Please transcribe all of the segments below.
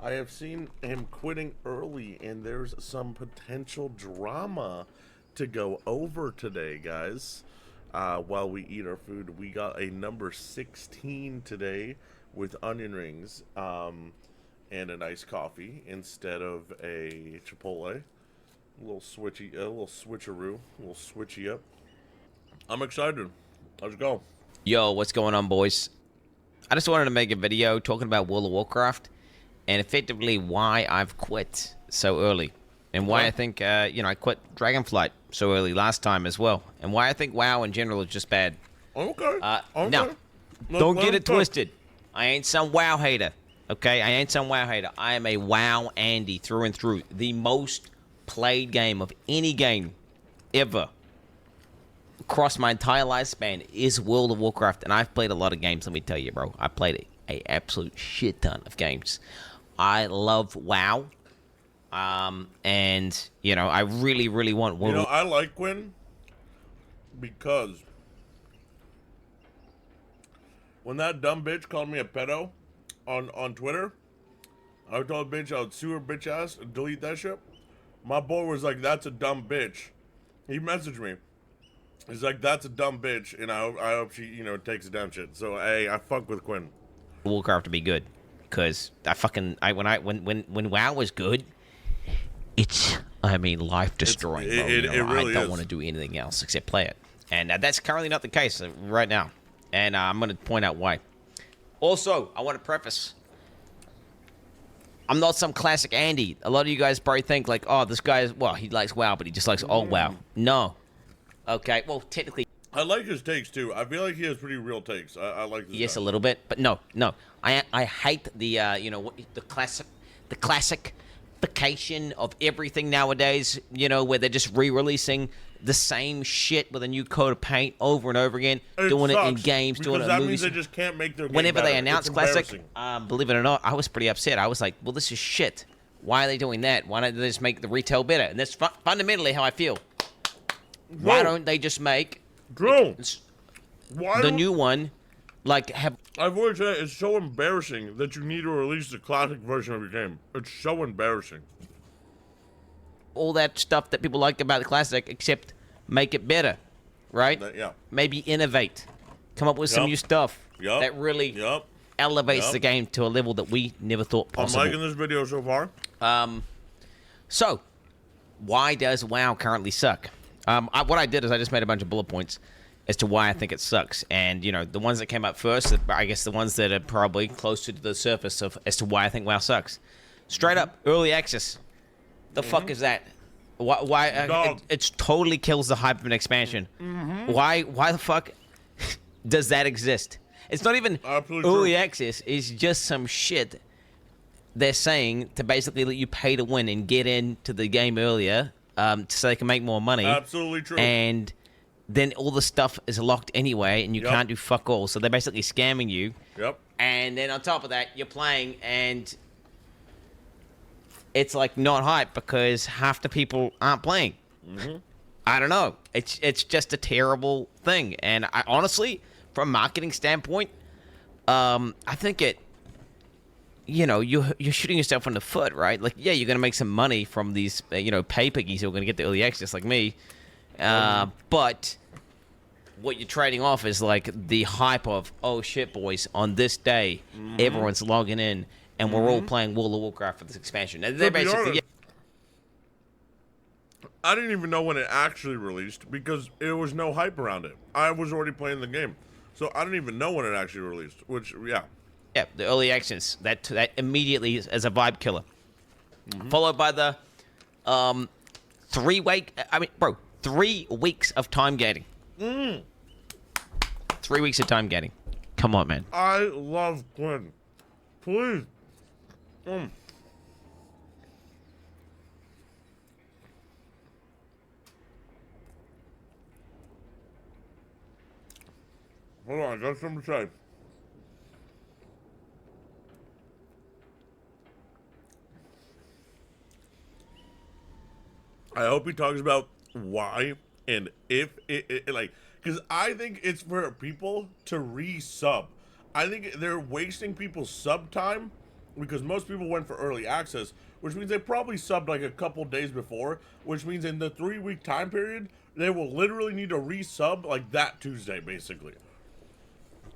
I have seen him quitting early, and there's some potential drama to go over today, guys. While we eat our food, we got a number 16 today with onion rings and a nice coffee instead of a Chipotle. A little switchy, a little switcheroo, a little switchy up. I'm excited. Let's go. Yo, what's going on, boys? I just wanted to make a video talking about World of Warcraft and effectively why I've quit so early and why I think, I quit Dragonflight so early last time as well, and why I think WoW in general is just bad. Okay. Now, don't get it twisted. I ain't some WoW hater, okay? I ain't some WoW hater. I am a WoW Andy through and through. The most played game of any game ever across my entire lifespan is World of Warcraft, and I've played a lot of games, let me tell you, bro. I played a absolute shit ton of games. I love WoW, and, I really, really want World of I like Quin because when that dumb bitch called me a pedo on Twitter, I told the bitch I would sue her bitch ass and delete that shit. My boy was like, that's a dumb bitch. He messaged me. He's like, that's a dumb bitch, and I hope she, takes it down shit. So, hey, I fuck with Quin. Warcraft to be good, because when WoW was good, it's life destroying. It really I don't is. want to do anything else except play it, and that's currently not the case right now, and I'm going to point out why. Also, I want to preface, I'm not some classic Andy. A lot of you guys probably think like, oh, this guy he likes WoW, but he just likes old WoW. No. Okay, well, technically, I like his takes too. I feel like he has pretty real takes. I like this. yes, guy. a little bit, but no. I hate the the classification of everything nowadays. Where they're just re-releasing the same shit with a new coat of paint over and over again, doing it in games, doing it in that movies. means they just can't make their game Whenever better. they announce It's classic, embarrassing. believe it or not, I was pretty upset. I was like, well, this is shit. Why are they doing that? Why don't they just make the retail better? And that's fundamentally how I feel. Why don't they just make Drew, the new one, have... I've always said it's so embarrassing that you need to release the classic version of your game. It's so embarrassing. all that stuff that people like about the classic, except make it better, right? Yeah. Maybe innovate, come up with some new stuff that really elevates the game to a level that we never thought possible. I'm liking this video so far. So, why does WoW currently suck? What I did is I just made a bunch of bullet points as to why I think it sucks, and the ones that came up first, I guess the ones that are probably closer to the surface of as to why I think WoW sucks. Straight up, early access. The fuck is that? Why? It totally kills the hype of an expansion. Why the fuck does that exist? It's not even early access. It's just some shit they're saying to basically let you pay to win and get into the game earlier, so they can make more money. Absolutely true. And then all the stuff is locked anyway, and you can't do fuck all. So they're basically scamming you. Yep. And then on top of that, you're playing, and it's like not hype because half the people aren't playing. I don't know. It's just a terrible thing. And I honestly, from a marketing standpoint, I think it. You're shooting yourself in the foot, right? Like, yeah, you're gonna make some money from these, pay piggies who are gonna get the early access, like me. But what you're trading off is like the hype of, oh shit, boys, on this day, everyone's logging in, and we're all playing World of Warcraft for this expansion. And they're basically, I didn't even know when it actually released because there was no hype around it. I was already playing the game, so I didn't even know when it actually released. Which, yeah, the early access that immediately is as a vibe killer, followed by the 3 weeks of time gating. 3 weeks of time gating. Come on, man. I love Quin. Please. Hold on, I got something to say. I hope he talks about why and if it like, because I think it's for people to resub. I think they're wasting people's sub time because most people went for early access, which means they probably subbed like a couple days before, which means in the 3-week time period, they will literally need to resub like that Tuesday, basically.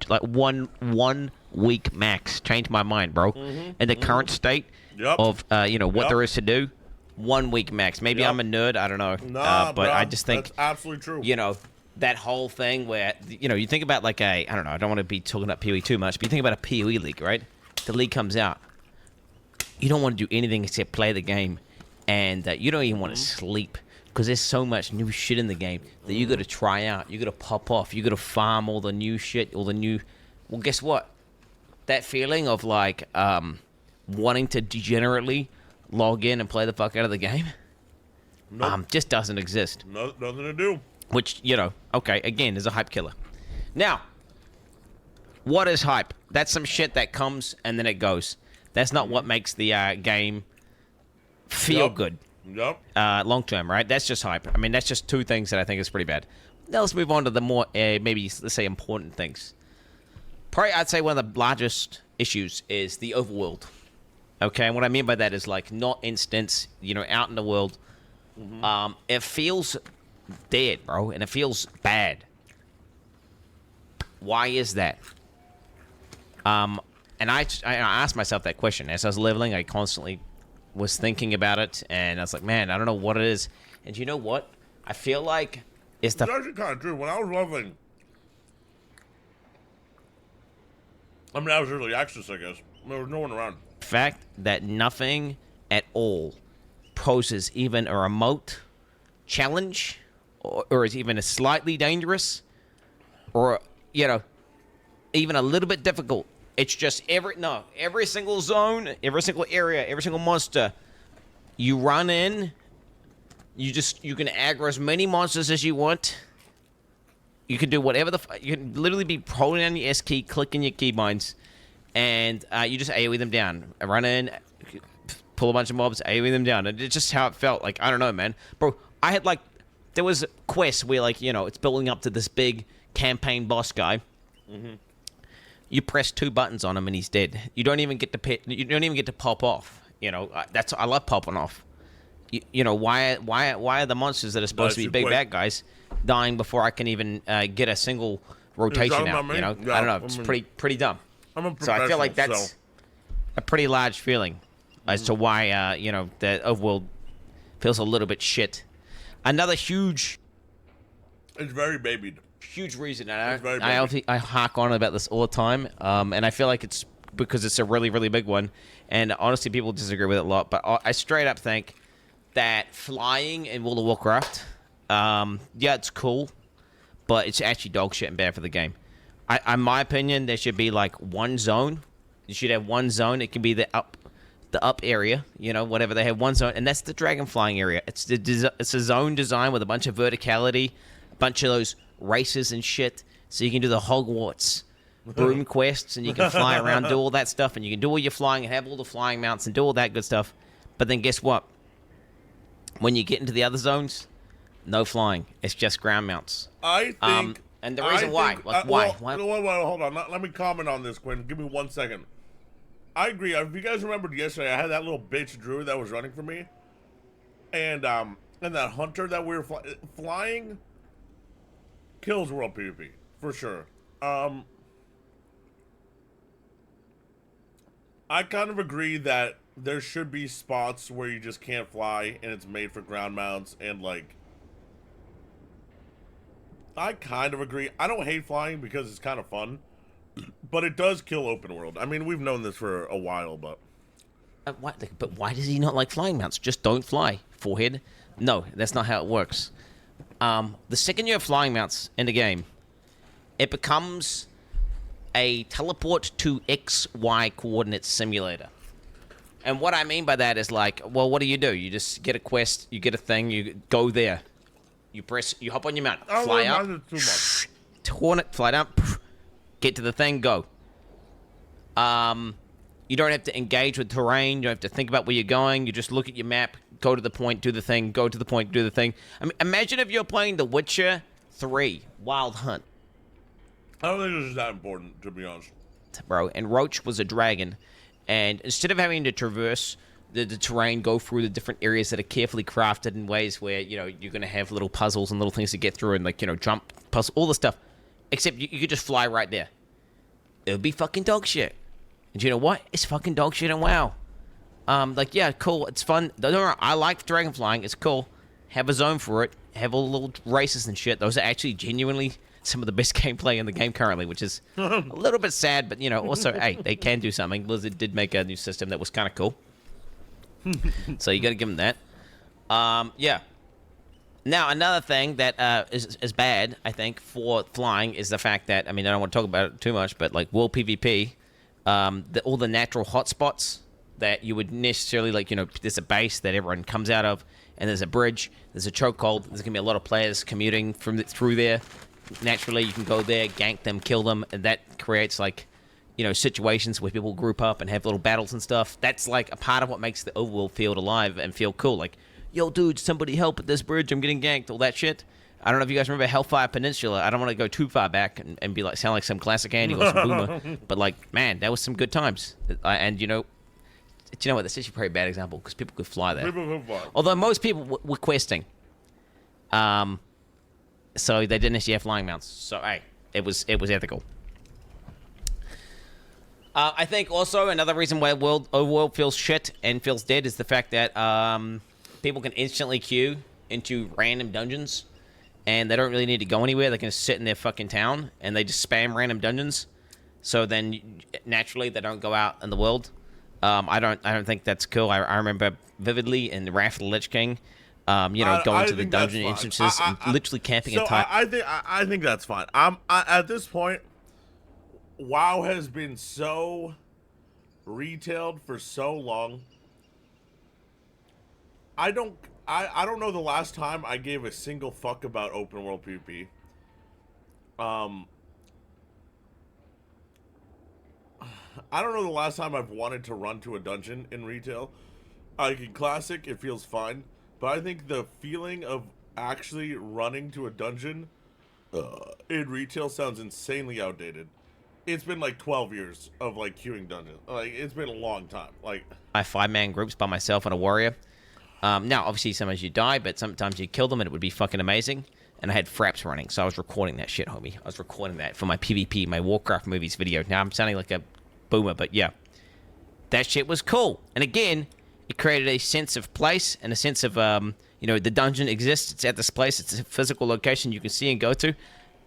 Like one week max. Changed my mind, bro. In the current state of what there is to do, 1 week max. Maybe I'm a nerd. I don't know. Nah, but bro, I just think that's absolutely true. That whole thing where you think about like I don't know. I don't want to be talking about PoE too much, but you think about a PoE league, right? The league comes out. You don't want to do anything except play the game, and you don't even want to sleep because there's so much new shit in the game that you got to try out. You got to pop off. You got to farm all the new shit, all the new. Well, guess what? That feeling of like wanting to degenerately log in and play the fuck out of the game, just doesn't exist. Nothing to do. Which okay, again, is a hype killer. Now, what is hype? That's some shit that comes and then it goes. That's not what makes the game feel good. Yep. Long term, right? That's just hype. I mean, that's just two things that I think is pretty bad. Now let's move on to the more, maybe, let's say, important things. Probably, I'd say one of the largest issues is the overworld. Okay, and what I mean by that is, like, not instance, out in the world. It feels dead, bro, and it feels bad. Why is that? And I asked myself that question. As I was leveling, I constantly was thinking about it, and I was like, man, I don't know what it is. And you know what? I feel like it's actually kind of true. When I was leveling, I mean, I was early access, I guess. There was no one around. Fact that nothing at all poses even a remote challenge, or is even a slightly dangerous, or, even a little bit difficult. It's just every single zone, every single area, every single monster, you run in, you can aggro as many monsters as you want. You can do whatever you can literally be holding down your S key, clicking your keybinds, and you just AoE them down. Run in, pull a bunch of mobs, AoE them down. And it's just how it felt. Like, I don't know, man. Bro, I had there was quests where it's building up to this big campaign boss guy. You press 2 buttons on him and he's dead. You don't even get to pop off. I love popping off. Why are the monsters that are supposed to be big bad guys dying before I can even get a single rotation out? I don't know. It's pretty dumb. So I feel like that's a pretty large feeling as to why the overworld feels a little bit shit. Another huge. It's very babied. Huge reason, and I hark on about this all the time, and I feel like it's because it's a really, really big one, and honestly, people disagree with it a lot, but I straight up think that flying in World of Warcraft, it's cool, but it's actually dog shit and bad for the game. In my opinion, there should be like one zone. You should have one zone. It can be the up area, whatever. They have one zone, and that's the dragon flying area. It's a zone design with a bunch of verticality, a bunch of those races and shit, so you can do the Hogwarts broom quests, and you can fly around, do all that stuff, and you can do all your flying and have all the flying mounts and do all that good stuff. But then guess what? When you get into the other zones, no flying. It's just ground mounts. I think... and the reason why. Why? Hold on. Let me comment on this, Quinn. Give me 1 second. I agree. If you guys remembered yesterday, I had that little bitch druid that was running for me. And that hunter that we were flying... kills world PvP for sure. I kind of agree that there should be spots where you just can't fly and it's made for ground mounts, and I kind of agree. I don't hate flying because it's kind of fun, but it does kill open world. I mean, we've known this for a while, but why does he not like flying mounts? Just don't fly, forehead. No, that's not how it works. The second you have flying mounts in the game, it becomes a teleport to XY coordinate simulator. And what I mean by that is what do? You just get a quest, you get a thing, you go there. You hop on your mount, fly up, fly down, get to the thing, go. You don't have to engage with terrain, you don't have to think about where you're going, you just look at your map, go to the point, do the thing, go to the point, do the thing. I mean, imagine if you're playing The Witcher 3, Wild Hunt. I don't think this is that important, to be honest. Bro, and Roach was a dragon, And instead of having to traverse the terrain, go through the different areas that are carefully crafted in ways where, you know, you're going to have little puzzles and little things to get through and, like, you know, jump, puzzle, all the stuff. Except you could just fly right there. It would be fucking dog shit. And you know what? It's fucking dog shit and WoW. Like, yeah, cool. It's fun. No, I like dragon flying. It's cool. Have a zone for it. Have all the little races and shit. Those are actually genuinely some of the best gameplay in the game currently, which is a little bit sad, but, you know, also, hey, they can do something. Blizzard did make a new system that was kind of cool. So you got to give them that. Yeah. Now, another thing that is bad, I think, for flying is the fact that, I mean, I don't want to talk about it too much, but, like, World PvP, all the natural hotspots that you would necessarily, like, you know, there's a base that everyone comes out of, and there's a bridge, there's a chokehold, there's going to be a lot of players commuting through there. Naturally, you can go there, gank them, kill them, and that creates, like, you know, situations where people group up and have little battles and stuff. That's, like, a part of what makes the overworld feel alive and feel cool. Like, yo, dude, somebody help at this bridge, I'm getting ganked, all that shit. I don't know if you guys remember Hellfire Peninsula. I don't want to go too far back and be like, sound like some classic Andy or some boomer. But, like, man, that was some good times. And, you know what? That's actually a very bad example because people could fly there. People could fly. Although most people were questing. So they didn't actually have flying mounts. So, hey, it was ethical. I think also another reason why overworld feels shit and feels dead is the fact that people can instantly queue into random dungeons, and they don't really need to go anywhere. They can just sit in their fucking town, and they just spam random dungeons. So then, naturally, they don't go out in the world. I don't think that's cool. I remember vividly in the Wrath of the Lich King, you know, going to the dungeon entrances and literally camping so entire. I think that's fine. At this point, WoW has been so retailed for so long. I don't know the last time I gave a single fuck about open world PvP. I don't know the last time I've wanted to run to a dungeon in retail. Like in Classic, it feels fine. But I think the feeling of actually running to a dungeon in retail sounds insanely outdated. It's been like 12 years of like queuing dungeons. Like it's been a long time. Like I 5-man groups by myself and a warrior. Now, obviously, sometimes you die, but sometimes you kill them, and it would be fucking amazing. And I had fraps running, so I was recording that shit, homie. I was recording that for my PvP, my Warcraft movies video. Now I'm sounding like a boomer, but yeah, that shit was cool. And again, it created a sense of place and a sense of you know, the dungeon exists. It's at this place. It's a physical location you can see and go to,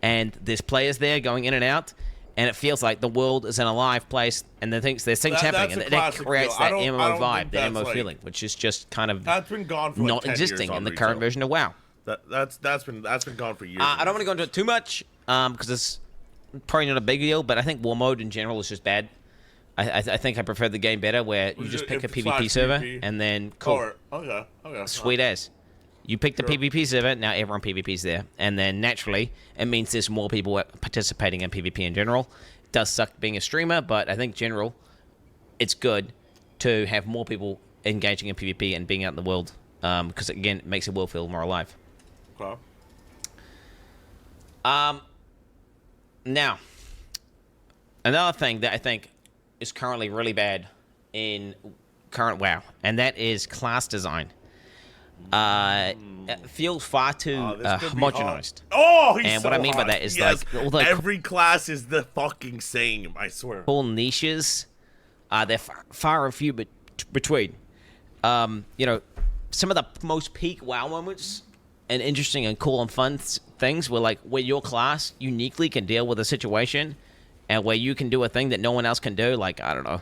and there's players there going in and out. And it feels like the world is an alive place, and there's things happening, and that creates that MMO vibe, that MMO feeling, which is just kind of that's been gone for like not 10 existing years in the retail. current version of WoW. That's been gone for years. I don't want to go into it too much because it's probably not a big deal, but I think war mode in general is just bad. I think I prefer the game better where you just pick a PvP server and then cool, okay, sweet as. You pick the PvP server, now everyone PvP's there. And then, naturally, it means there's more people participating in PvP in general. It does suck being a streamer, but I think, general, it's good to have more people engaging in PvP and being out in the world. Because, again, it makes the world feel more alive. Okay. Now, another thing that I think is currently really bad in current WoW, and that is class design. It feels far too homogenized. And what I mean by that is like every class is the fucking same. I swear. Cool niches, they're far and few between. You know, some of the most peak WoW moments and interesting and cool and fun things were like where your class uniquely can deal with a situation, and where you can do a thing that no one else can do. Like, I don't know.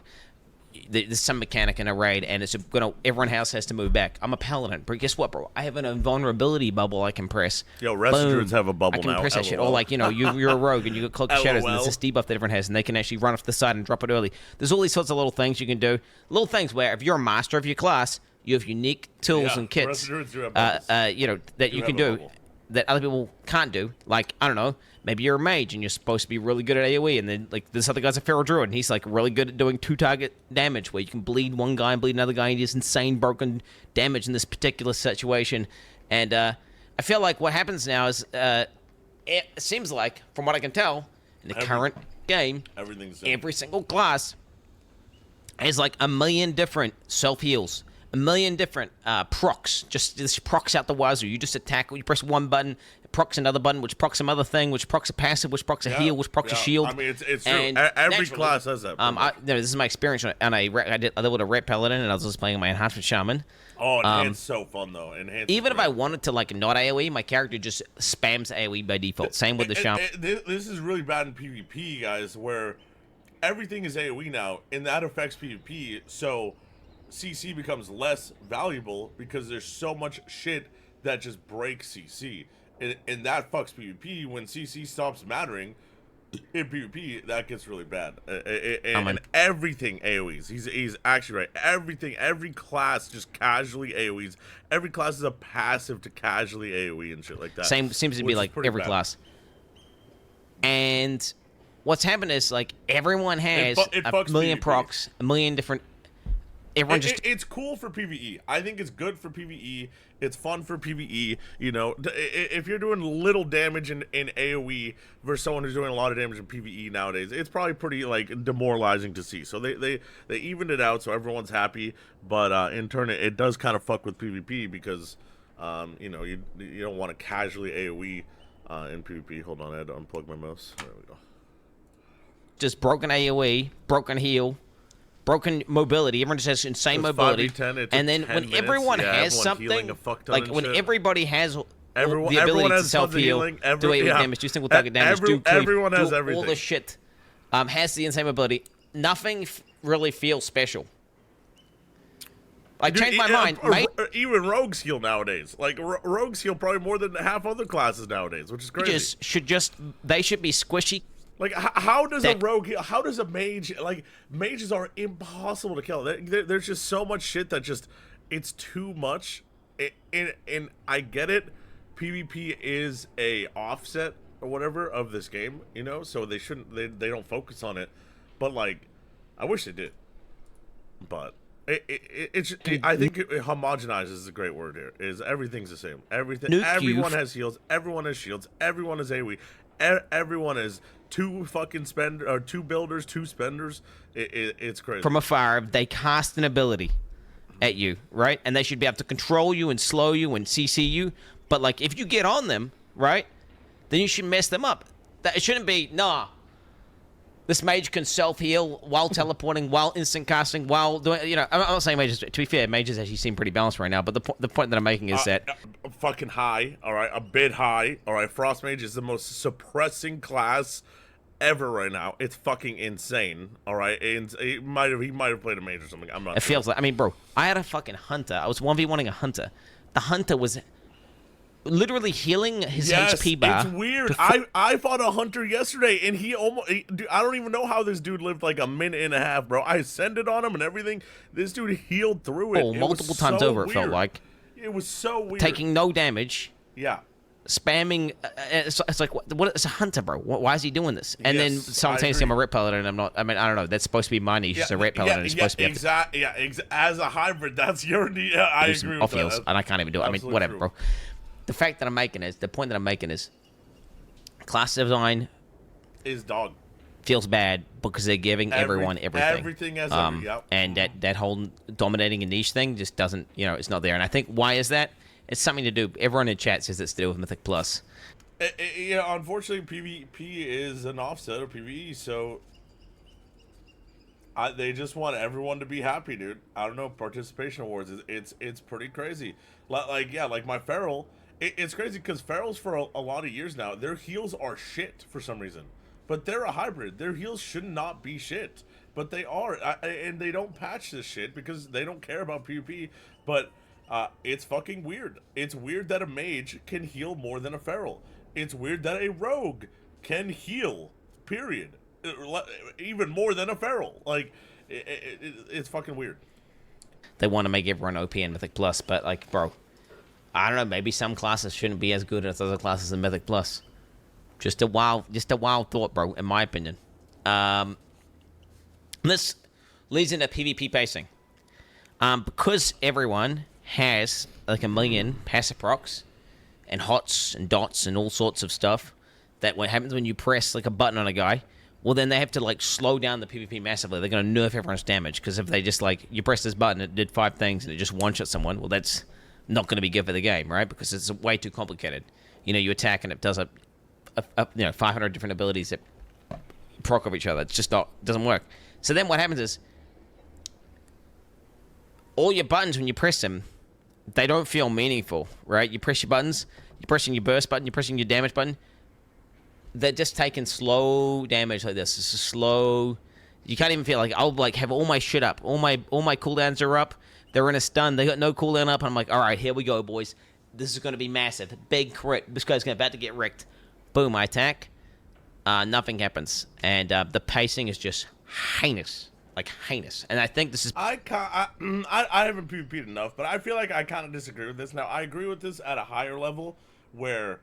There's some mechanic in a raid, and it's everyone else has to move back. I'm a paladin, but guess what, bro? I have an invulnerability bubble I can press. Yo, rest druids have a bubble now. I can press that shit. Or like, you know, you're a rogue and you got cloak of shadows, and there's this debuff that everyone has, and they can actually run off the side and drop it early. There's all these sorts of little things you can do. Little things where if you're a master of your class, you have unique tools and kits, you know, that you can do that other people can't do. Like, I don't know, maybe you're a mage and you're supposed to be really good at AoE, and then like this other guy's a feral druid and he's like really good at doing 2-target damage, where you can bleed one guy and bleed another guy, and he does insane broken damage in this particular situation. And I feel like what happens now is it seems like, from what I can tell, in the current game, every single class has like a million different self heals, a million different procs. Just this procs out the wazoo. You just attack. You press one button, it procs another button, which procs some other thing, which procs a passive, which procs a heal, which procs a shield. I mean, it's true. And Every class has that. This is my experience on I did with a red paladin, and I was just playing my enhancement shaman. Oh, Enhanced's so fun though. Enhanced. Even if I wanted to like not AoE, my character just spams AoE by default. Same with the shaman. This is really bad in PvP, guys, where everything is AoE now, and that affects PvP. So CC becomes less valuable because there's so much shit that just breaks CC, and that fucks PvP. When CC stops mattering in PvP, that gets really bad. And everything AoEs. He's actually right. Every class just casually AoEs. Every class is a passive to casually AoE and shit like that. Same seems to be like every class. And what's happened is like everyone has a million procs, a million different. Everyone it's cool for PvE. I think it's good for PvE. It's fun for PvE. You know, if you're doing little damage in AoE versus someone who's doing a lot of damage in PvE nowadays, it's probably pretty like demoralizing to see. So they evened it out so everyone's happy. But in turn, it does kind of fuck with PvP because you know you don't want to casually AoE in PvP. Hold on, I had to unplug my mouse. There we go. Just broken AoE, broken heal. Broken mobility. Everyone just has insane mobility. And then when everyone has something, like when everybody has the ability to self-heal, do AoE damage, do single target damage, do creep, everyone has everything. All the shit, has the insane mobility. Nothing really feels special. I changed my mind, mate. Even rogues heal nowadays. Like rogues heal probably more than half other classes nowadays, which is crazy. They should be squishy. Like, how does a rogue, how does a mage, like, mages are impossible to kill. There's just so much shit that just, it's too much. And I get it. PvP is a offset or whatever of this game, you know? So they shouldn't, they don't focus on it. But, like, I wish they did. But I think homogenized is a great word here. Is everything's the same. Everyone has heals. Everyone has shields. Everyone has AoE. Everyone is two builders, two spenders. It's crazy. From afar, they cast an ability at you, right? And they should be able to control you and slow you and CC you. But like, if you get on them, right, then you should mess them up. It shouldn't be, nah. This mage can self-heal while teleporting, while instant casting, while doing, you know, I'm not saying mages, to be fair, mages actually seem pretty balanced right now, but the point that I'm making is that... Fucking high, all right, a bit high, all right, Frost Mage is the most suppressing class ever right now. It's fucking insane, all right, and he might have played a mage or something, I'm not sure. It feels like, I mean, bro, I had a fucking hunter, I was 1v1ing a hunter. The hunter was... literally healing his HP bar. It's weird. I fought a hunter yesterday, and dude, I don't even know how this dude lived like a minute and a half, bro. I ascended on him and everything. This dude healed through it. Oh, multiple times over, it felt like. It was so weird. Taking no damage. Yeah. Spamming. It's like, what? It's a hunter, bro. Why is he doing this? And then simultaneously, I'm a ret paladin, and I'm not. I mean, I don't know. That's supposed to be my niche. It's a ret paladin. It's supposed to be exactly. As a hybrid, that's your niche. I agree with that. And I can't even do it. I mean, whatever, bro. The fact that I'm making is, the point that I'm making is, class design is dog. Feels bad because they're giving everyone everything. Everything has and that whole dominating a niche thing just doesn't, you know, it's not there. And I think, why is that? It's something to do. Everyone in chat says it's to do with Mythic Plus. Yeah, unfortunately, PvP is an offset of PvE, so they just want everyone to be happy, dude. I don't know, participation awards, it's pretty crazy. Like my Feral. It's crazy because Ferals for a lot of years now, their heals are shit for some reason. But they're a hybrid. Their heals should not be shit. But they are. And they don't patch this shit because they don't care about PvP. But it's fucking weird. It's weird that a mage can heal more than a Feral. It's weird that a rogue can heal, period. Even more than a Feral. Like, it's fucking weird. They want to make everyone OP in Mythic Plus, but like, bro... I don't know, maybe some classes shouldn't be as good as other classes in Mythic Plus. Just a wild thought, bro, in my opinion. This leads into PvP pacing. Because everyone has like a million passive procs and hots and dots and all sorts of stuff, that what happens when you press like a button on a guy, well, then they have to like slow down the PvP massively. They're going to nerf everyone's damage because if they just like you press this button, it did 5 things and it just one shot someone. Well, that's not going to be good for the game, right? Because it's way too complicated. You know, you attack and it does a 500 different abilities that proc off each other. It's just not doesn't work. So then what happens is all your buttons when you press them, they don't feel meaningful, right? You press your buttons, you're pressing your burst button, you're pressing your damage button. They're just taking slow damage like this. It's a slow. You can't even feel like I'll like have all my shit up. All my cooldowns are up. They're in a stun. They got no cooldown up. And I'm like, all right, here we go, boys. This is going to be massive. Big crit. This guy's about to get wrecked. Boom, I attack. Nothing happens. And the pacing is just heinous. Like, heinous. And I think this is... I haven't PvP'd enough, but I feel like I kind of disagree with this. Now, I agree with this at a higher level where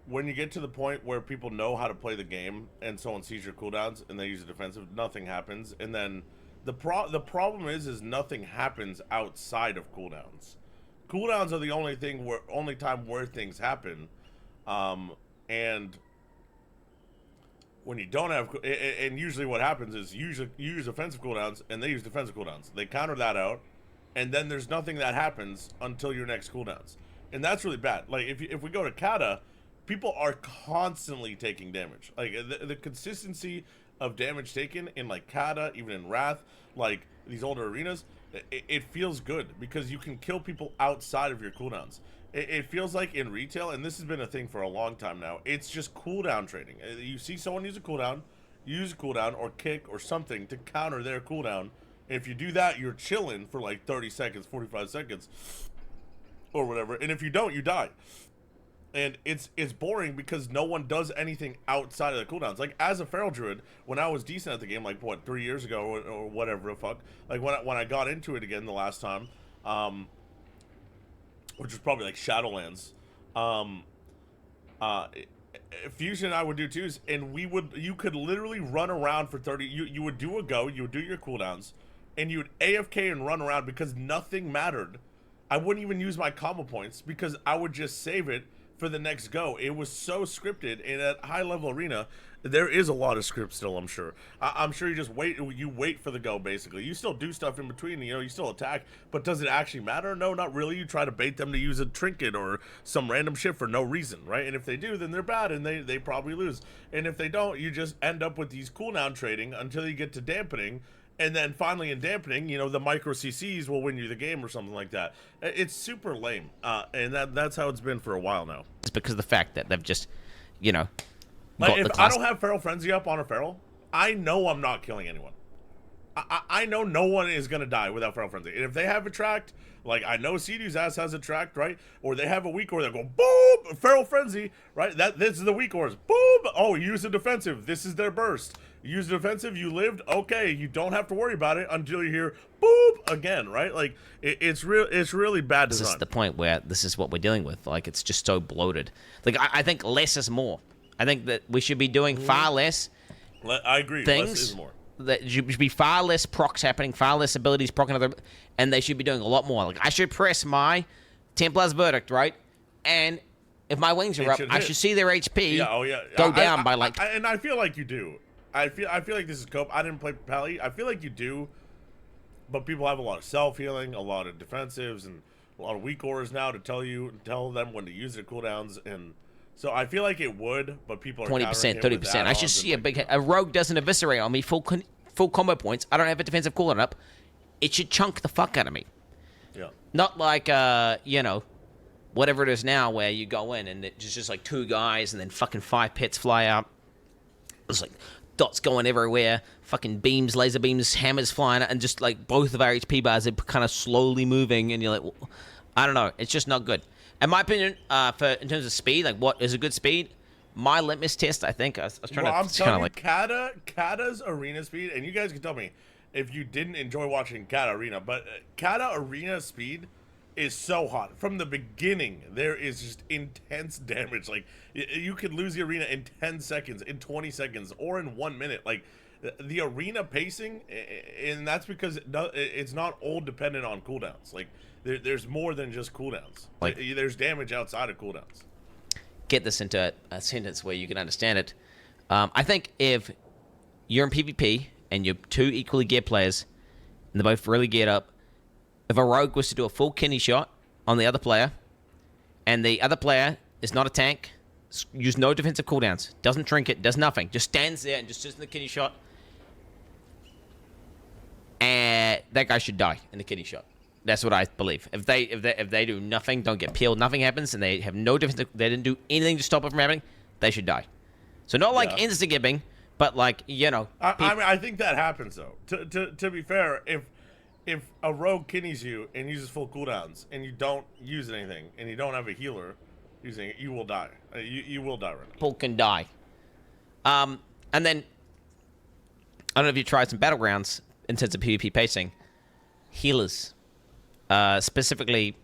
when you get to the point where people know how to play the game and someone sees your cooldowns and they use a defensive, nothing happens. And then the problem is nothing happens outside of cooldowns. Cooldowns are the only time where things happen. And when you don't have, and usually what happens is you use offensive cooldowns and they use defensive cooldowns. They counter that out, and then there's nothing that happens until your next cooldowns, and that's really bad. Like if we go to Kata, people are constantly taking damage. Like the consistency of damage taken in like Kata, even in Wrath, like these older arenas, it feels good because you can kill people outside of your cooldowns. It feels like in retail, and this has been a thing for a long time now, it's just cooldown trading. You see someone use a cooldown or kick or something to counter their cooldown. And if you do that, you're chilling for like 30 seconds, 45 seconds, or whatever. And if you don't, you die. And it's boring because no one does anything outside of the cooldowns. Like as a Feral Druid, when I was decent at the game, like what, 3 years ago or whatever the fuck, like when I got into it again the last time, which was probably like Shadowlands, Fusion and I would do twos, and you could literally run around for 30. You would do a go, you would do your cooldowns, and you would AFK and run around because nothing mattered. I wouldn't even use my combo points because I would just save it for the next go. It was so scripted, and at high level arena, there is a lot of script still, I'm sure. I'm sure you wait for the go, basically. You still do stuff in between, you know, you still attack, but does it actually matter? No, not really. You try to bait them to use a trinket or some random shit for no reason, right? And if they do, then they're bad, and they probably lose. And if they don't, you just end up with these cooldown trading until you get to dampening, and then finally in dampening, you know, the micro CCs will win you the game or something like that. It's super lame, and that's how it's been for a while now. It's because of the fact that they've just, you know, like if I don't have Feral Frenzy up on a Feral, I know I'm not killing anyone. I know no one is going to die without Feral Frenzy. And if they have Attract, like I know Seedu's ass has Attract, right? Or they have a weak ore, they go, boom, Feral Frenzy, right? This is the weak ores. Boom! Oh, use a defensive. This is their burst. Use the defensive, you lived, okay, you don't have to worry about it until you hear boop again, right? Like it's really bad design. This is the point where this is what we're dealing with. Like it's just so bloated. Like I think less is more. I think that we should be doing far less. I agree. Things less is more. That should be far less procs happening, far less abilities proccing other, and they should be doing a lot more. Like I should press my Templar's Verdict, right? And if my wings are up, I should see their HP go down by like. And I feel like you do. I feel like this is cope. I didn't play Pally. I feel like you do, but people have a lot of self-healing, a lot of defensives, and a lot of weak ores now to tell them when to use their cooldowns, and so I feel like it would, but people are 20%, 30%. I should see a rogue doesn't eviscerate on me full combo points. I don't have a defensive cooldown up. It should chunk the fuck out of me. Yeah. Not like you know, whatever it is now where you go in and it's just like 2 guys and then fucking 5 pits fly out. It's like dots going everywhere, fucking beams, laser beams, hammers flying out, and just like both of our HP bars are kind of slowly moving, and you're like, well, I don't know, it's just not good. In my opinion, in terms of speed, like what is a good speed? My litmus test, I think, I was trying to. I'm telling you, Kata's arena speed, and you guys can tell me if you didn't enjoy watching Kata arena, but Kata arena speed is so hot from the beginning. There is just intense damage. Like you could lose the arena in 10 seconds, in 20 seconds, or in 1 minute. Like the arena pacing, and that's because it's not all dependent on cooldowns. Like there's more than just cooldowns. Like there's damage outside of cooldowns. Get this into a sentence where you can understand it. I think if you're in PvP and you're two equally geared players, and they're both really geared up. If a rogue was to do a full kidney shot on the other player, and the other player is not a tank, use no defensive cooldowns, doesn't trinket, does nothing, just stands there and just sits in the kidney shot, and that guy should die in the kidney shot. That's what I believe. If they do nothing, don't get peeled, nothing happens, and they have no defensive, they didn't do anything to stop it from happening, they should die. So not like insta-gibbing, but like, you know. I mean, I think that happens though. To be fair, if a rogue kidneys you and uses full cooldowns and you don't use anything and you don't have a healer using it, you will die. You will die right now. People can die. And then I don't know if you tried some battlegrounds in terms of PvP pacing. Healers, specifically.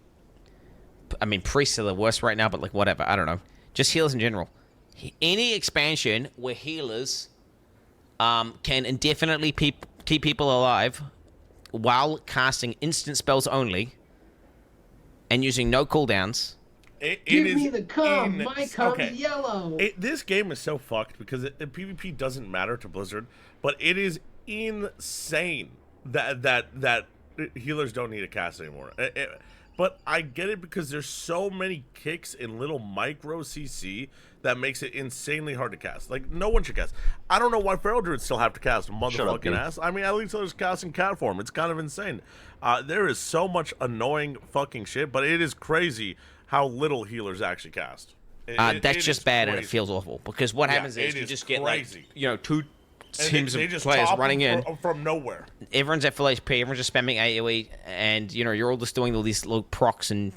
I mean, priests are the worst right now, but like whatever. I don't know. Just healers in general. Any expansion where healers can indefinitely keep people alive while casting instant spells only and using no cooldowns. Give me the cum. My cum's yellow. This game is so fucked because PvP doesn't matter to Blizzard, but it is insane that healers don't need to cast anymore. But I get it because there's so many kicks in little micro CC that makes it insanely hard to cast. Like, no one should cast. I don't know why Feral Druids still have to cast motherfucking ass. I mean, at least they're just casting cat form. It's kind of insane. There is so much annoying fucking shit, but it is crazy how little healers actually cast. That's just bad, crazy. And it feels awful. Because what happens is you just get, crazy. Like, you know, two teams of players running in from nowhere. Everyone's at full HP. Everyone's just spamming AoE, and you know you're all just doing all these little procs, and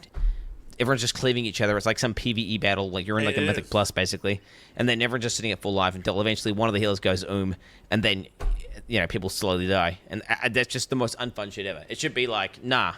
everyone's just cleaving each other. It's like some PvE battle, like you're in like a Mythic Plus basically, and then everyone's just sitting at full life until eventually one of the healers goes and then you know people slowly die, and that's just the most unfun shit ever. It should be like nah.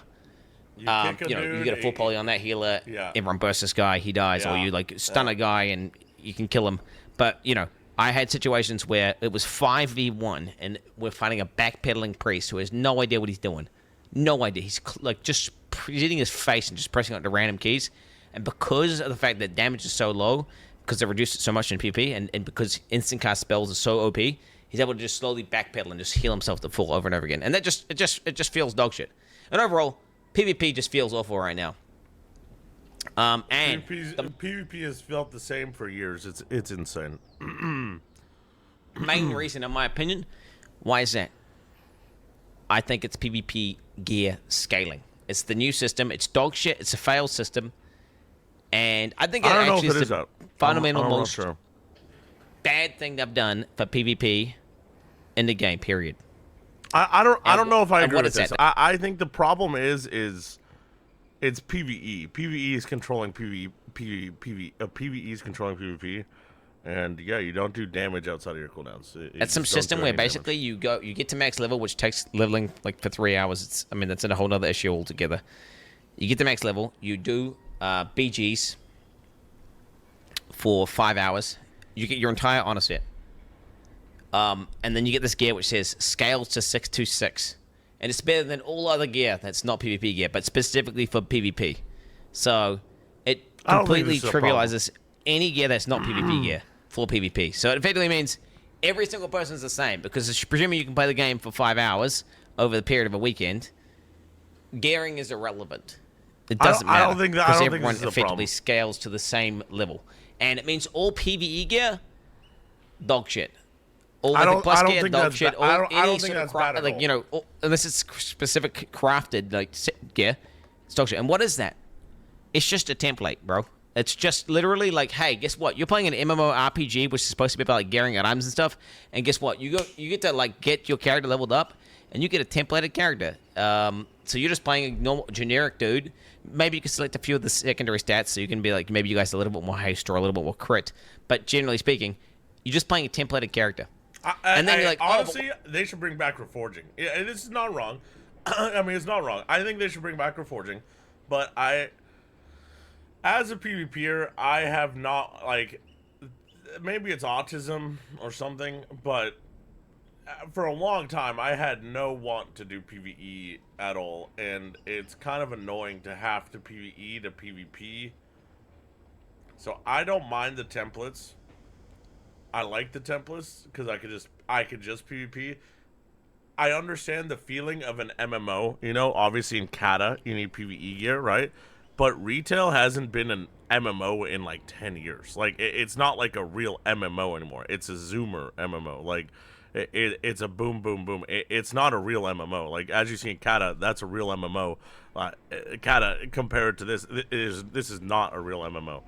You know, you get a full poly on that healer. Yeah. Everyone bursts this guy, he dies, or you like stun a guy and you can kill him. But you know. I had situations where it was 5v1, and we're fighting a backpedaling priest who has no idea what he's doing. No idea. He's like just hitting his face and just pressing onto random keys. And because of the fact that damage is so low, because they reduced it so much in PvP, and because instant cast spells are so OP, he's able to just slowly backpedal and just heal himself to full over and over again. And that it just feels dog shit. And overall, PvP just feels awful right now. And PvP has felt the same for years. It's insane. Main reason, in my opinion, why is that? I think it's PvP gear scaling. It's the new system. It's dog shit. It's a failed system, and I think actually is the fundamental most bad thing they've done for PvP in the game. Period. I don't know if I agree with this. I think the problem is it's PvE. PvE is controlling PvE. PvE is controlling PvP, and yeah, you don't do damage outside of your cooldowns. It's some system where basically you get to max level, which takes leveling like for 3 hours. I mean, that's a whole other issue altogether. You get to max level, you do BGs for 5 hours. You get your entire honor set, and then you get this gear which says scales to 626. And it's better than all other gear that's not PvP gear, but specifically for PvP. So it completely trivializes any gear that's not PvP gear for PvP. So it effectively means every single person's the same, because presuming you can play the game for 5 hours over the period of a weekend, gearing is irrelevant. It doesn't matter, because everyone effectively scales to the same level. And it means all PvE gear, dog shit. All plus gear, dog shit. Any sort of craft, like, you know, unless it's specific crafted like gear, it's dog shit. And what is that? It's just a template, bro. It's just literally like, hey, guess what? You're playing an MMORPG, which is supposed to be about like gearing items and stuff. And guess what? You get to like get your character leveled up, and you get a templated character. So you're just playing a normal generic dude. Maybe you can select a few of the secondary stats, so you can be like, maybe you guys a little bit more haste or a little bit more crit. But generally speaking, you're just playing a templated character. And then you're like, honestly, they should bring back reforging. Yeah, this is not wrong. I mean, it's not wrong. I think they should bring back reforging, but as a PvPer, I have not, like, maybe it's autism or something, but for a long time, I had no want to do PvE at all, and it's kind of annoying to have to PvE to PvP. So I don't mind the templates. I like the templates because I could just PvP. I understand the feeling of an MMO. You know, obviously in Kata you need PvE gear, right? But retail hasn't been an MMO in like 10 years. Like it's not like a real MMO anymore. It's a Zoomer MMO. Like it's a boom, boom, boom. It's not a real MMO. Like as you see in Kata, that's a real MMO. Kata compared to this is not a real MMO.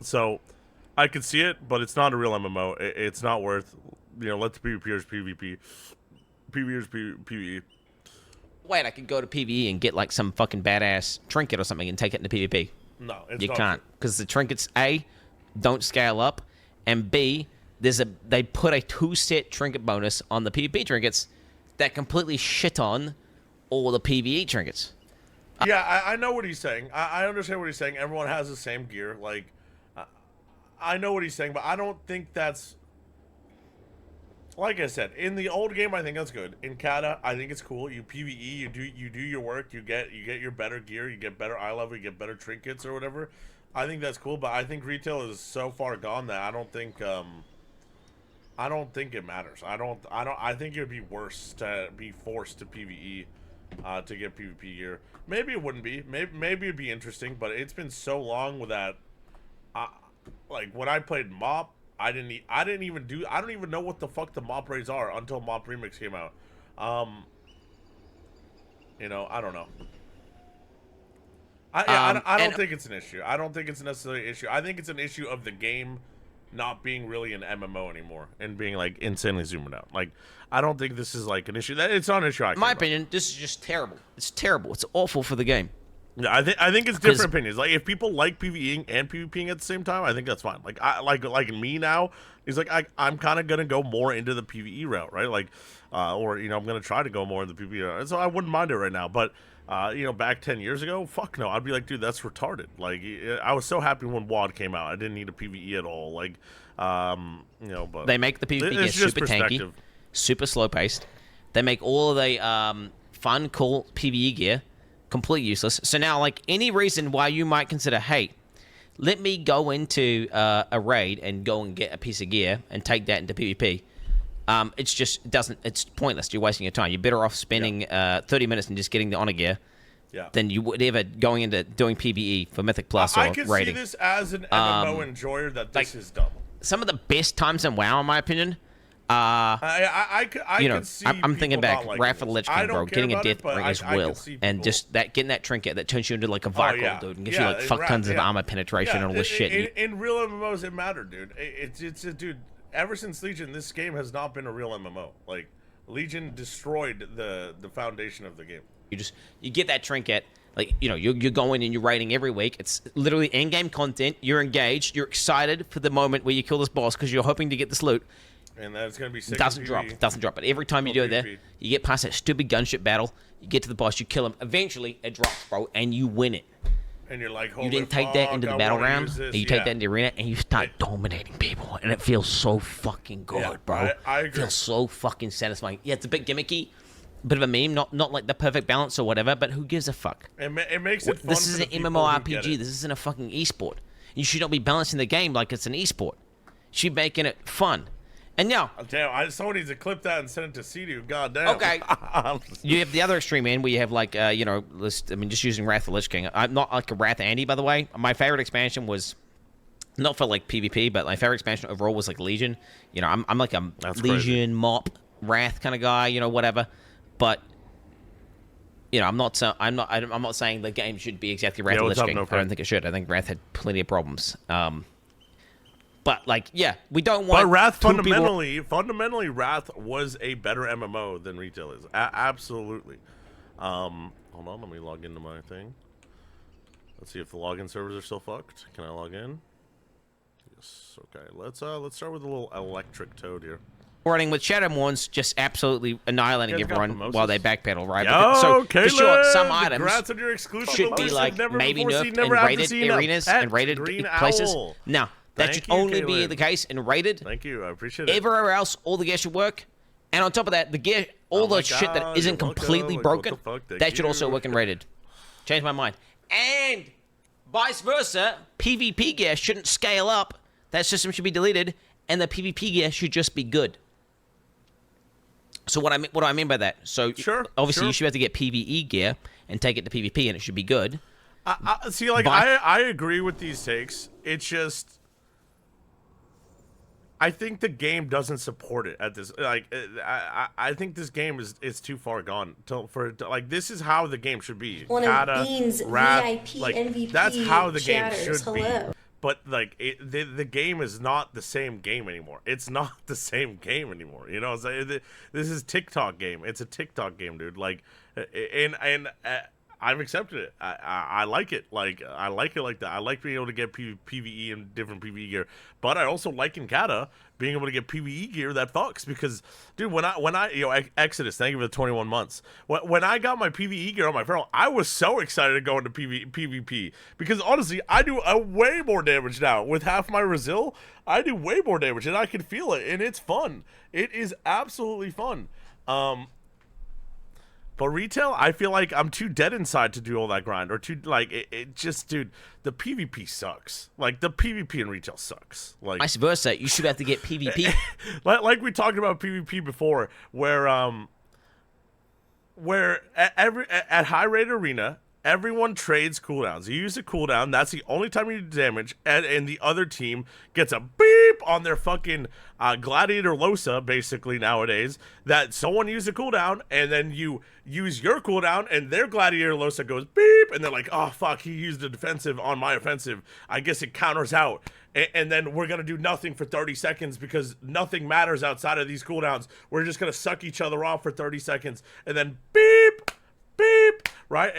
So I could see it, but it's not a real MMO. It's not worth. You know, let the PvPers PvP. PvPers PvE. Wait, I could go to PvE and get like some fucking badass trinket or something and take it into PvP. No, it's You not can't, true. because the trinkets A don't scale up, and B they put a 2-set trinket bonus on the PvP trinkets that completely shit on all the PvE trinkets. Yeah, I know what he's saying. I understand what he's saying. Everyone has the same gear. Like, I know what he's saying, but I don't think that's. Like I said, in the old game, I think that's good. In Kata, I think it's cool. You PvE, you do your work. You get your better gear. You get better eye level. You get better trinkets or whatever. I think that's cool. But I think retail is so far gone that I don't think it matters. I think it would be worse to be forced to PvE to get PvP gear. Maybe it wouldn't be. Maybe it'd be interesting. But it's been so long with that. Like when I played MoP. I don't even know what the fuck the MoP raids are until MoP Remix came out. You know, I don't know. I don't think it's an issue. I don't think it's necessarily an issue. I think it's an issue of the game not being really an MMO anymore and being like insanely zoomed out. Like, I don't think this is like an issue. It's not an issue. In my opinion, this is just terrible. It's terrible. It's awful for the game. Yeah, I think it's different opinions. Like if people like PvEing and PvPing at the same time, I think that's fine. Like like me now, is like I'm kind of gonna go more into the PvE route, right? Like, or you know, I'm gonna try to go more in the PvE route. And so I wouldn't mind it right now. But you know, back 10 years ago, fuck no, I'd be like, dude, that's retarded. Like I was so happy when WoD came out. I didn't need a PvE at all. Like, you know, but they make the PvP gear super tanky, super slow paced. They make all of the fun, cool PvE gear completely useless. So now, like, any reason why you might consider, hey, let me go into a raid and go and get a piece of gear and take that into PvP. It's pointless. You're wasting your time. You're better off spending 30 minutes and just getting the honor gear than you would ever going into doing PvE for Mythic Plus or raiding. I can see this as an MMO enjoyer that this is dumb. Some of the best times in WoW, in my opinion, I can see I'm thinking back, Wrath of the Lich King, bro, getting a death ring as well, and just getting that trinket that turns you into like a Viking dude and gives you like fuck tons of armor penetration and all this shit. In real MMOs, it mattered, dude. Dude. Ever since Legion, this game has not been a real MMO. Like Legion destroyed the foundation of the game. You get that trinket. Like, you know, you're going and you're raiding every week. It's literally in-game content. You're engaged. You're excited for the moment where you kill this boss because you're hoping to get this loot. And that's going to be sick. Doesn't drop. But every time you do it there, you get past that stupid gunship battle. You get to the boss. You kill him. Eventually, it drops, bro, and you win it. And you're like, you then take that into the battleground, and you take that into the arena, and you start dominating people. And it feels so fucking good, bro. I agree. It feels so fucking satisfying. Yeah, it's a bit gimmicky. Bit of a meme, not like the perfect balance or whatever, but who gives a fuck? It makes it fun. This is an MMORPG. This isn't a fucking esport. You should not be balancing the game like it's an esport. You should be making it fun. And now, damn, someone needs to clip that and send it to CDU. God damn. Okay. You have the other extreme end where you have like, you know, just using Wrath of the Lich King. I'm not like a Wrath Andy, by the way. My favorite expansion was not for like PvP, but my favorite expansion overall was like Legion. You know, I'm like a Legion, MoP, Wrath kind of guy. You know, whatever. But you know, I'm not saying the game should be exactly Wrath of the Lich King. I don't think it should. I think Wrath had plenty of problems. But like, yeah, we don't want. But Wrath fundamentally, Wrath was a better MMO than retail is. Absolutely. Hold on, let me log into my thing. Let's see if the login servers are still fucked. Can I log in? Yes. Okay. Let's start with a little electric toad here. Running with Shadowmourns, just absolutely annihilating everyone while they backpedal, right? Yo, so for sure, some items should be like maybe nerfed in rated arenas and rated places. Now, that should only be the case in rated. Thank you, I appreciate it. Everywhere else, all the gear should work. And on top of that, the gear, all the shit that isn't completely broken, that should also work in rated. Changed my mind. And vice versa, PvP gear shouldn't scale up. That system should be deleted. and the PvP gear should just be good. So what do I mean by that? So obviously you should have to get PvE gear and take it to PvP, and it should be good. See, like, I agree with these takes. It's just, I think the game doesn't support it at this. Like, I think this game is too far gone like, this is how the game should be. One of Bean's VIP like, MVP that's how the chatters. game should Hello. be. But like, the game is not the same game anymore. It's not the same game anymore. You know, it's like, this is TikTok game. It's a TikTok game, dude. Like, and I've accepted it. I like it. Like, I like it like that. I like being able to get PvE and different PvE gear. But I also like in Kata being able to get PvE gear that fucks. Because, dude, when I Exodus, thank you for the 21 months. When I got my PvE gear on my feral, I was so excited to go into PvP. Because honestly, I do way more damage now. With half my Resil, I do way more damage. And I can feel it. And it's fun. It is absolutely fun. But retail, I feel like I'm too dead inside to do all that grind, or too, like, it just, dude, the PvP sucks. Like, the PvP in retail sucks. Like, vice versa, you should have to get PvP. like we talked about PvP before, where at high rate arena, everyone trades cooldowns. You use a cooldown, that's the only time you do damage, and the other team gets a beep on their fucking Gladiator Losa, basically, nowadays, that someone used a cooldown, and then you use your cooldown, and their Gladiator Losa goes beep, and they're like, oh, fuck, he used a defensive on my offensive. I guess it counters out. And then we're going to do nothing for 30 seconds because nothing matters outside of these cooldowns. We're just going to suck each other off for 30 seconds, and then beep, beep, right?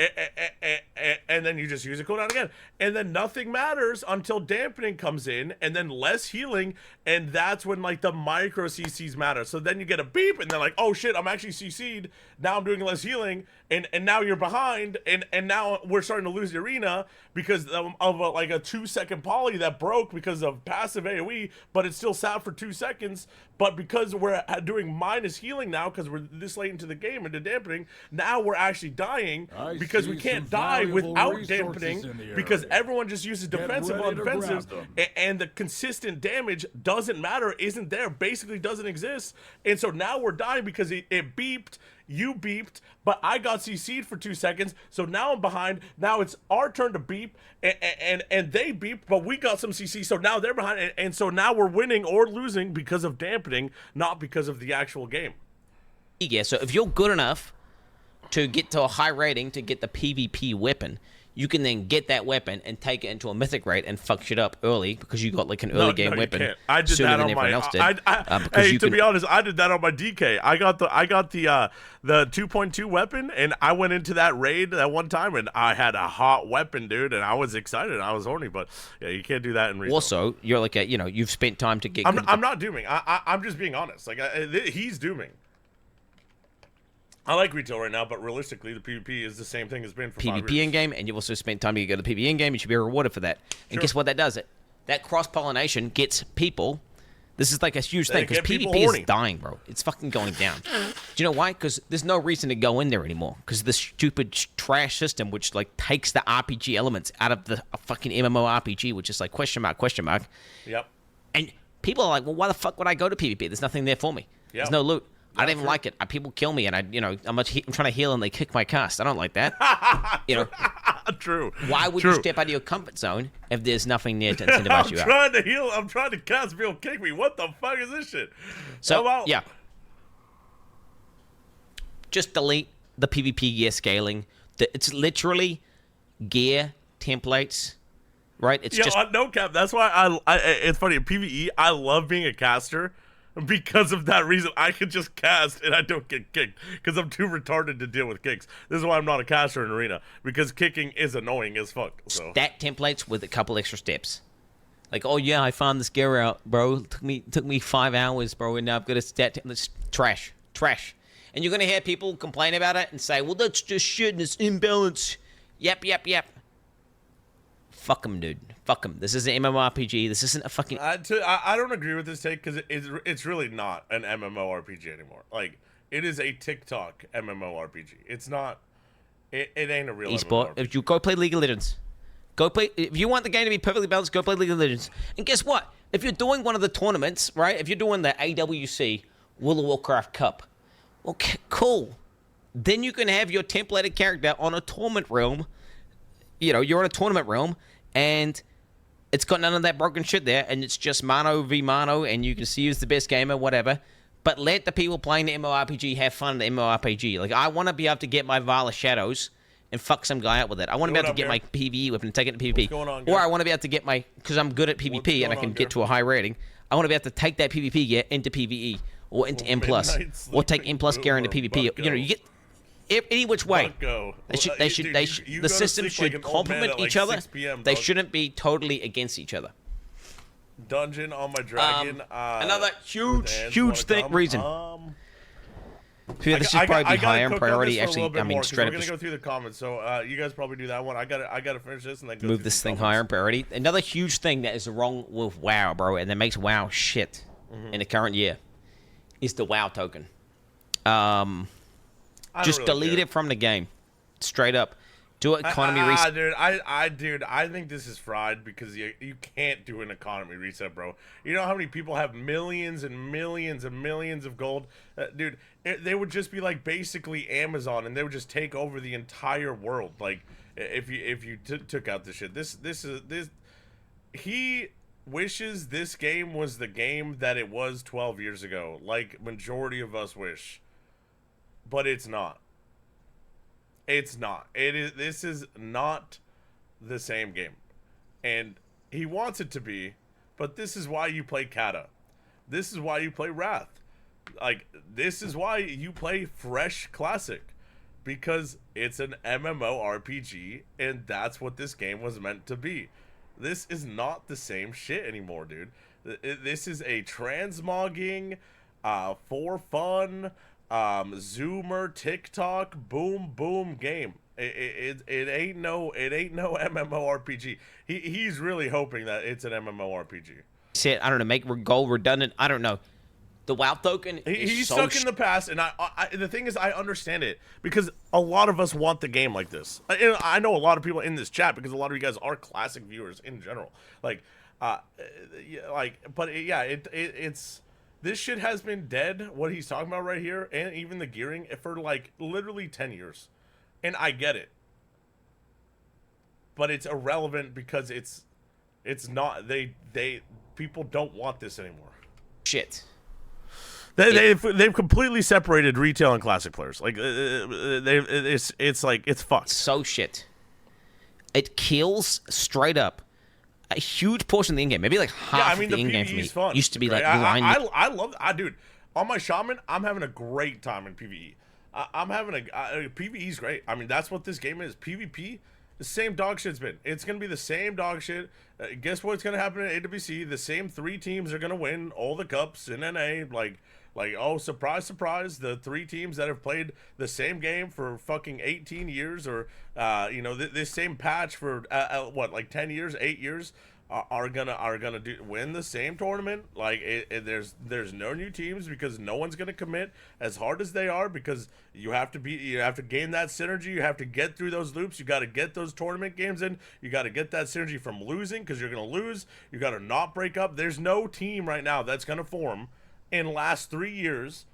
And then you just use a cooldown again. And then nothing matters until dampening comes in, and then less healing, and that's when, like, the micro CCs matter. So then you get a beep, and they're like, oh shit, I'm actually CC'd, now I'm doing less healing, and now you're behind, and now we're starting to lose the arena because of like a 2-second poly that broke because of passive AoE, but it still sat for 2 seconds. But because we're doing minus healing now, because we're this late into the game into dampening, now we're actually dying because we can't die without dampening because everyone just uses defensive on defensives, and the consistent damage doesn't matter, isn't there, basically doesn't exist. And so now we're dying because it beeped, you beeped, but I got CC'd for 2 seconds, so now I'm behind. Now it's our turn to beep, and they beeped, but we got some CC, so now they're behind, and so now we're winning or losing because of dampening, not because of the actual game. Yeah, so if you're good enough to get to a high rating to get the PvP weapon, you can then get that weapon and take it into a mythic rate and fuck shit up early because you got like an early game weapon. I did sooner that than on everyone my. else did. Hey, to be honest, I did that on my DK. I got the 2.2 weapon, and I went into that raid that one time, and I had a hot weapon, dude, and I was excited. I was horny, but yeah, you can't do that in retail. Also, you're like you've spent time to get. I'm not dooming. I'm just being honest. Like he's dooming. I like retail right now, but realistically, the PvP is the same thing as been for 5 years. PvP in game, and you've also spent time to go to the PvE in game. You should be rewarded for that. And guess what? That does it. That cross pollination gets people. This is like a huge thing because PvP is dying, bro. It's fucking going down. Do you know why? Because there's no reason to go in there anymore. Because this stupid trash system, which like takes the RPG elements out of the fucking MMORPG, which is like question mark. Yep. And people are like, well, why the fuck would I go to PvP? There's nothing there for me. Yep. There's no loot. I don't even like it. People kill me, and I'm trying to heal, and they kick my cast. I don't like that. True. Why would you step out of your comfort zone if there's nothing there to incentivize you out? I'm trying to heal. I'm trying to cast. People kick me. What the fuck is this shit? So yeah, just delete the PvP gear scaling. It's literally gear templates, right? It's just no cap. That's why it's funny in PvE. I love being a caster. Because of that reason, I can just cast and I don't get kicked because I'm too retarded to deal with kicks. This is why I'm not a caster in arena, because kicking is annoying as fuck. So. Stat templates with a couple extra steps. Like, oh yeah, I found this gear out, bro. Took me 5 hours, bro, and now I've got a stat template. Trash. And you're gonna hear people complain about it and say, well, that's just shit and it's imbalance. Yep. Fuck them, dude. Fuck them. This is an MMORPG. This isn't a fucking... I don't agree with this take because it's really not an MMORPG anymore. Like, it is a TikTok MMORPG. It's not... It ain't a real esport. MMORPG. If you go play League of Legends, Go play. If you want the game to be perfectly balanced, go play League of Legends. And guess what? If you're doing one of the tournaments, right? If you're doing the AWC World of Warcraft Cup, okay, cool. Then you can have your templated character on a tournament realm. You know, you're on a tournament realm, and it's got none of that broken shit there, and it's just mano v mano, and you can see who's the best gamer, whatever. But let the people playing the MMORPG have fun in the MMORPG. Like, I want to be able to get my Vala Shadows and fuck some guy out with it. I want to be able to get my PvE weapon and take it to PvP. Or I want to be able to get my, because I'm good at PvP and I can get to a high rating, I want to be able to take that PvP gear into PvE or into M+, or take M+ gear into PvP. You know, you get any which way. The systems should complement each other. They shouldn't be totally against each other. Dungeon on my dragon. Another huge reason. This should probably be higher in priority. Actually, I mean, straight up. We're gonna go through the comments, so you guys probably do that one. I gotta finish this and then go move this thing higher in priority. Another huge thing that is wrong with WoW, bro, and that makes WoW shit in the current year, is the WoW token. Just really delete it from the game, straight up. Do economy reset. Dude, I think this is fried because you can't do an economy reset, bro. You know how many people have millions and millions and millions of gold, dude? They would just be like basically Amazon, and they would just take over the entire world. Like if you took out this shit. This he wishes this game was the game that it was 12 years ago, like majority of us wish, but it's not. It's not. This is not the same game. And he wants it to be, but this is why you play Kata. This is why you play Wrath. Like, this is why you play Fresh Classic. Because it's an MMORPG, and that's what this game was meant to be. This is not the same shit anymore, dude. This is a transmogging, for fun, Zoomer, TikTok, boom game. It ain't no MMORPG. He's really hoping that it's an MMORPG. Shit, I don't know, make goal redundant. I don't know. The WoW token. He's stuck in the past, and the thing is, I understand it because a lot of us want the game like this. I know a lot of people in this chat because a lot of you guys are classic viewers in general. It's. This shit has been dead, what he's talking about right here, and even the gearing, for like literally 10 years. And I get it. But it's irrelevant because it's not, people don't want this anymore. Shit. They've completely separated retail and classic players. Like, it's like, it's fucked. So shit. It kills straight up a huge portion of the in-game, maybe like half of the in-game for me fun. Used to be like I love dude, on my shaman, I'm having a great time in PvE. I'm having PvE's great. I mean, that's what this game is. PvP, the same dog shit's been. It's gonna be the same dog shit. Guess what's gonna happen in AWC? The same 3 teams are gonna win all the cups in NA. Like, oh, surprise, the 3 teams that have played the same game for fucking 18 years, or, this same patch for, 10 years, 8 years, are gonna win the same tournament. Like, there's no new teams because no one's gonna commit as hard as they are, because you have to gain that synergy. You have to get through those loops. You got to get those tournament games in. You got to get that synergy from losing, because you're gonna lose. You got to not break up. There's no team right now that's gonna form in last 3 years,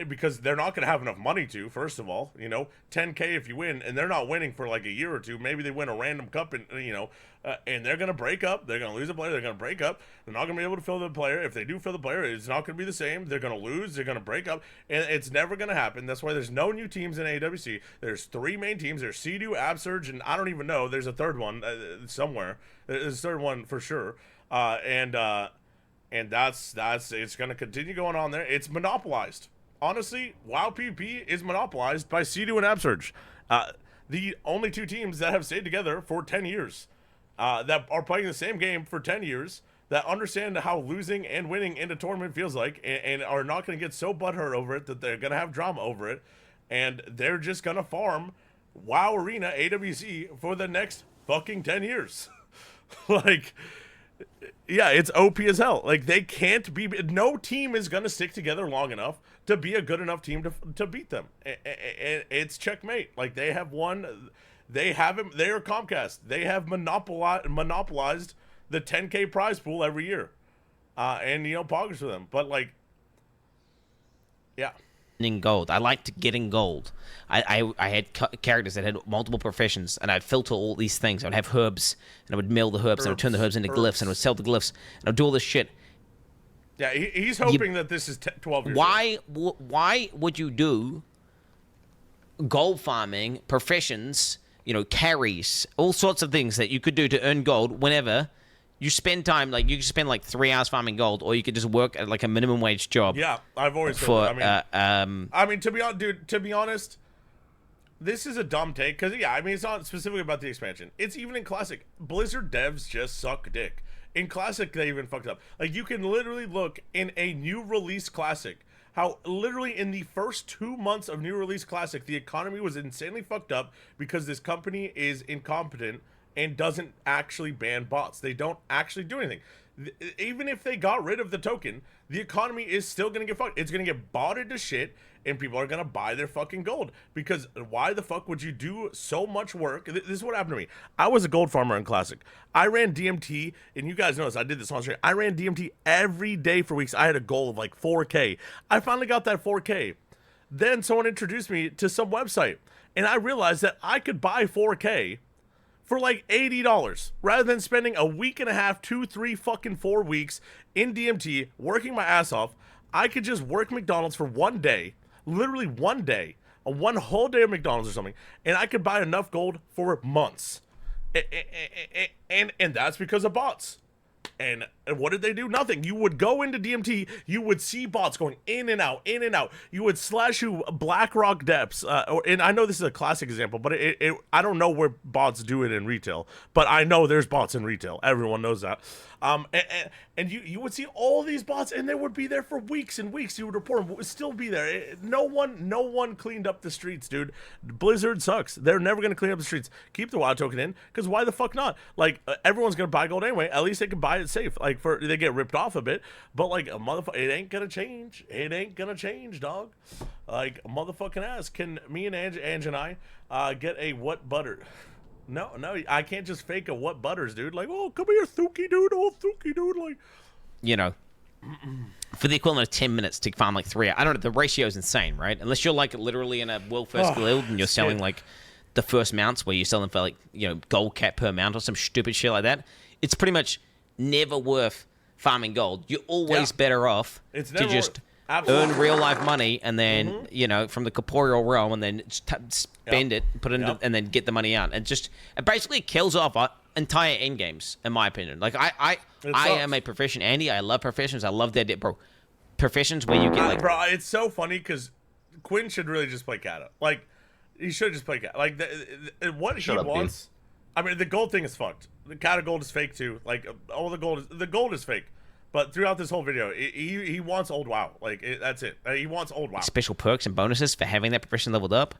because they're not going to have enough money to, first of all, 10K if you win, and they're not winning for like a year or two. Maybe they win a random cup, and and they're going to break up. They're going to lose a player. They're going to break up. They're not going to be able to fill the player. If they do fill the player, it's not going to be the same. They're going to lose. They're going to break up, and it's never going to happen. That's why there's no new teams in AWC. There's 3 main teams. There's Sea-Doo, Absurge, and I don't even know. There's a third one somewhere. There's a third one for sure. And that's it's going to continue going on there. It's monopolized. Honestly, WoW PvP is monopolized by Sea-Doo and Absurge. The only 2 teams that have stayed together for 10 years, that are playing the same game for 10 years, that understand how losing and winning in a tournament feels like, and are not going to get so butthurt over it that they're going to have drama over it, and they're just going to farm WoW Arena AWC for the next fucking 10 years. Like... Yeah, it's OP as hell. Like, they can't be... No team is going to stick together long enough to be a good enough team to beat them. It's checkmate. Like, they have won They haven't. They are Comcast. They have monopolized the 10K prize pool every year, and poggers for them. But like, yeah. In gold. I liked getting gold. I had characters that had multiple professions, and I'd filter all these things. I'd have herbs, and I would mill the herbs, and I would turn the herbs into glyphs, and I would sell the glyphs, and I'd do all this shit. Yeah, he's hoping that this is 12 years Why would you do gold farming, professions, carries, all sorts of things that you could do to earn gold whenever you spend time, like you could spend like 3 hours farming gold, or you could just work at like a minimum wage job. Yeah, I've always said that. I mean, to be honest, this is a dumb take because it's not specifically about the expansion. It's even in Classic. Blizzard devs just suck dick. In Classic, they even fucked up. Like you can literally look in a new release Classic. How literally in the first 2 months of new release Classic, the economy was insanely fucked up because this company is incompetent and doesn't actually ban bots. They don't actually do anything. Even if they got rid of the token, the economy is still going to get fucked. It's going to get bought into shit, and people are going to buy their fucking gold. Because why the fuck would you do so much work? This is what happened to me. I was a gold farmer in Classic. I ran DMT, and you guys know this. I did this on stream. I ran DMT every day for weeks. I had a goal of like 4K. I finally got that 4K. Then someone introduced me to some website, and I realized that I could buy 4K for like $80 rather than spending a week and a half, 2, 3, fucking 4 weeks in DMT working my ass off. I could just work McDonald's for one day, literally one day, one whole day of McDonald's or something, and I could buy enough gold for months. And that's because of bots. And what did they do? Nothing. You would go into DMT, you would see bots going in and out, in and out. You would slash you Blackrock depths. And I know this is a classic example, but I don't know where bots do it in retail. But I know there's bots in retail. Everyone knows that. And you would see all these bots, and they would be there for weeks and weeks. You would report them, but would still be there. No one cleaned up the streets, dude. Blizzard sucks. They're never gonna clean up the streets. Keep the WoW token in, because why the fuck not? Like everyone's gonna buy gold anyway. At least they can buy it safe. Like they get ripped off a bit, but like a motherfucker, it ain't gonna change. It ain't gonna change, dog. Like a motherfucking ass. Can me and Ange and I get a what butter? No, I can't just fake a what butters, dude. Like, oh, come here, Thuki, dude. Oh, Thuki, dude. Like, for the equivalent of 10 minutes to farm like 3 hours. I don't know. The ratio is insane, right? Unless you're like literally in a world first guild and you're selling like the first mounts where you sell them for like, gold cap per mount or some stupid shit like that. It's pretty much never worth farming gold. You're always better off to just earn real life money and then from the corporeal realm and then spend it, put it into, and then get the money out, and it basically kills off entire end games, in my opinion. Like I am a profession, Andy. I love professions. I love that, bro. Professions where you get like, bro. It's so funny because Quin should really just play Kata. Like he should just play Kata. Like what he wants. I mean, the gold thing is fucked. The Kata gold is fake too. Like all the gold is fake. But throughout this whole video, he wants old WoW. Like, that's it. He wants old WoW. Special perks and bonuses for having that profession leveled up,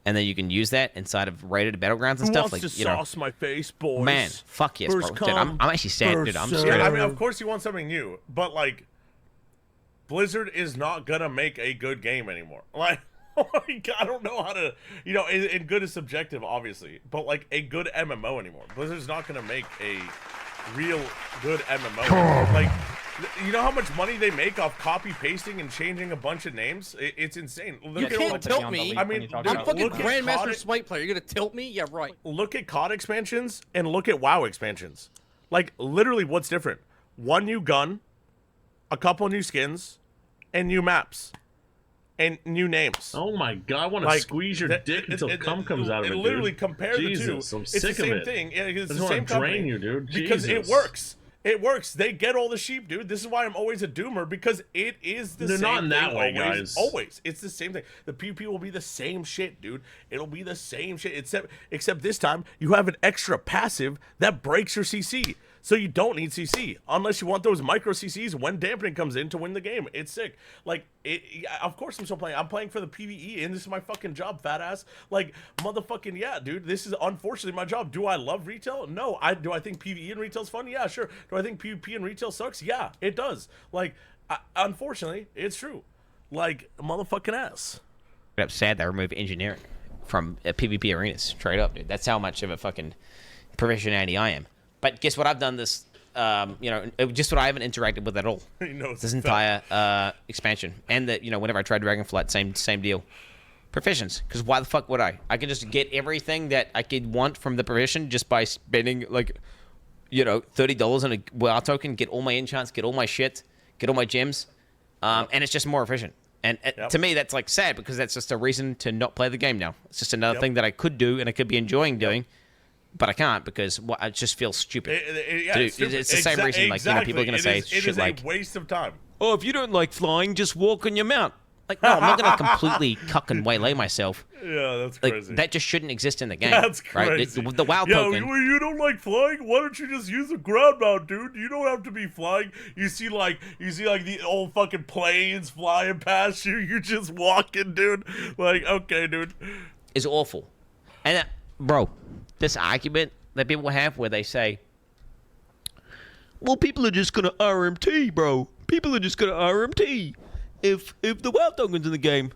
and then you can use that inside of rated battlegrounds and stuff. Wants to sauce my face, boys? Man, fuck yes, bro. Dude, I'm actually sad, dude. I'm straight up. I mean, of course he wants something new, but like, Blizzard is not gonna make a good game anymore. Like, I don't know how to, and good is subjective, obviously, but like a good MMO anymore. Blizzard's not gonna make a real good MMO. Like, you know how much money they make off copy pasting and changing a bunch of names? It's insane. You can't tilt me. I mean, I'm fucking Grandmaster Smite player. You're gonna tilt me? Yeah, right. Look at COD expansions and look at WoW expansions. Like, literally, what's different? One new gun, a couple new skins, and new maps. And new names. Oh my god, I want to squeeze your dick until cum comes out of it, literally, dude. compare Jesus, the two. I'm It's sick the same of it. thing. Yeah, it's I the just same want to company. drain you, dude. Because Jesus. it works. It works. They get all the sheep, dude. This is why I'm always a doomer, because it is the They're same not in that thing way, always. guys. Always. It's the same thing. The PvP will be the same shit, dude. It'll be the same shit, except this time you have an extra passive that breaks your CC. So you don't need CC unless you want those micro CCs when dampening comes in to win the game. It's sick. Like, of course I'm still playing. I'm playing for the PvE, and this is my fucking job, fat ass. Like, motherfucking yeah, dude. This is unfortunately my job. Do I love retail? No. Do I think PvE and retail's fun? Yeah, sure. Do I think PvP and retail sucks? Yeah, it does. Like, unfortunately, it's true. Like, motherfucking ass. I'm sad they remove engineering. from PvP arenas. Straight up, dude. That's how much of a fucking proficiency I am. But guess what? I've done this. Just what I haven't interacted with at all. This entire expansion, and that whenever I tried Dragonflight, same deal. Professions, because why the fuck would I? I can just get everything that I could want from the profession just by spending like, $30 on a WoW token, get all my enchants, get all my shit, get all my gems, and it's just more efficient. And to me, that's like sad because that's just a reason to not play the game now. It's just another thing that I could do and I could be enjoying doing. But I can't because I just feel stupid. It's the same reason, like, people are going to say shit like... It is a waste of time. Oh, if you don't like flying, just walk on your mount. Like, no, I'm not going to completely cuck and waylay myself. Yeah, that's like, crazy. That just shouldn't exist in the game. That's crazy. Right? The WoW token... you don't like flying? Why don't you just use a ground mount, dude? You don't have to be flying. You see like the old fucking planes flying past you. You're just walking, dude. Like, okay, dude. It's awful. And, bro... This argument that people have where they say, well, people are just going to RMT, bro. People are just going to RMT if the WoW token's in the game.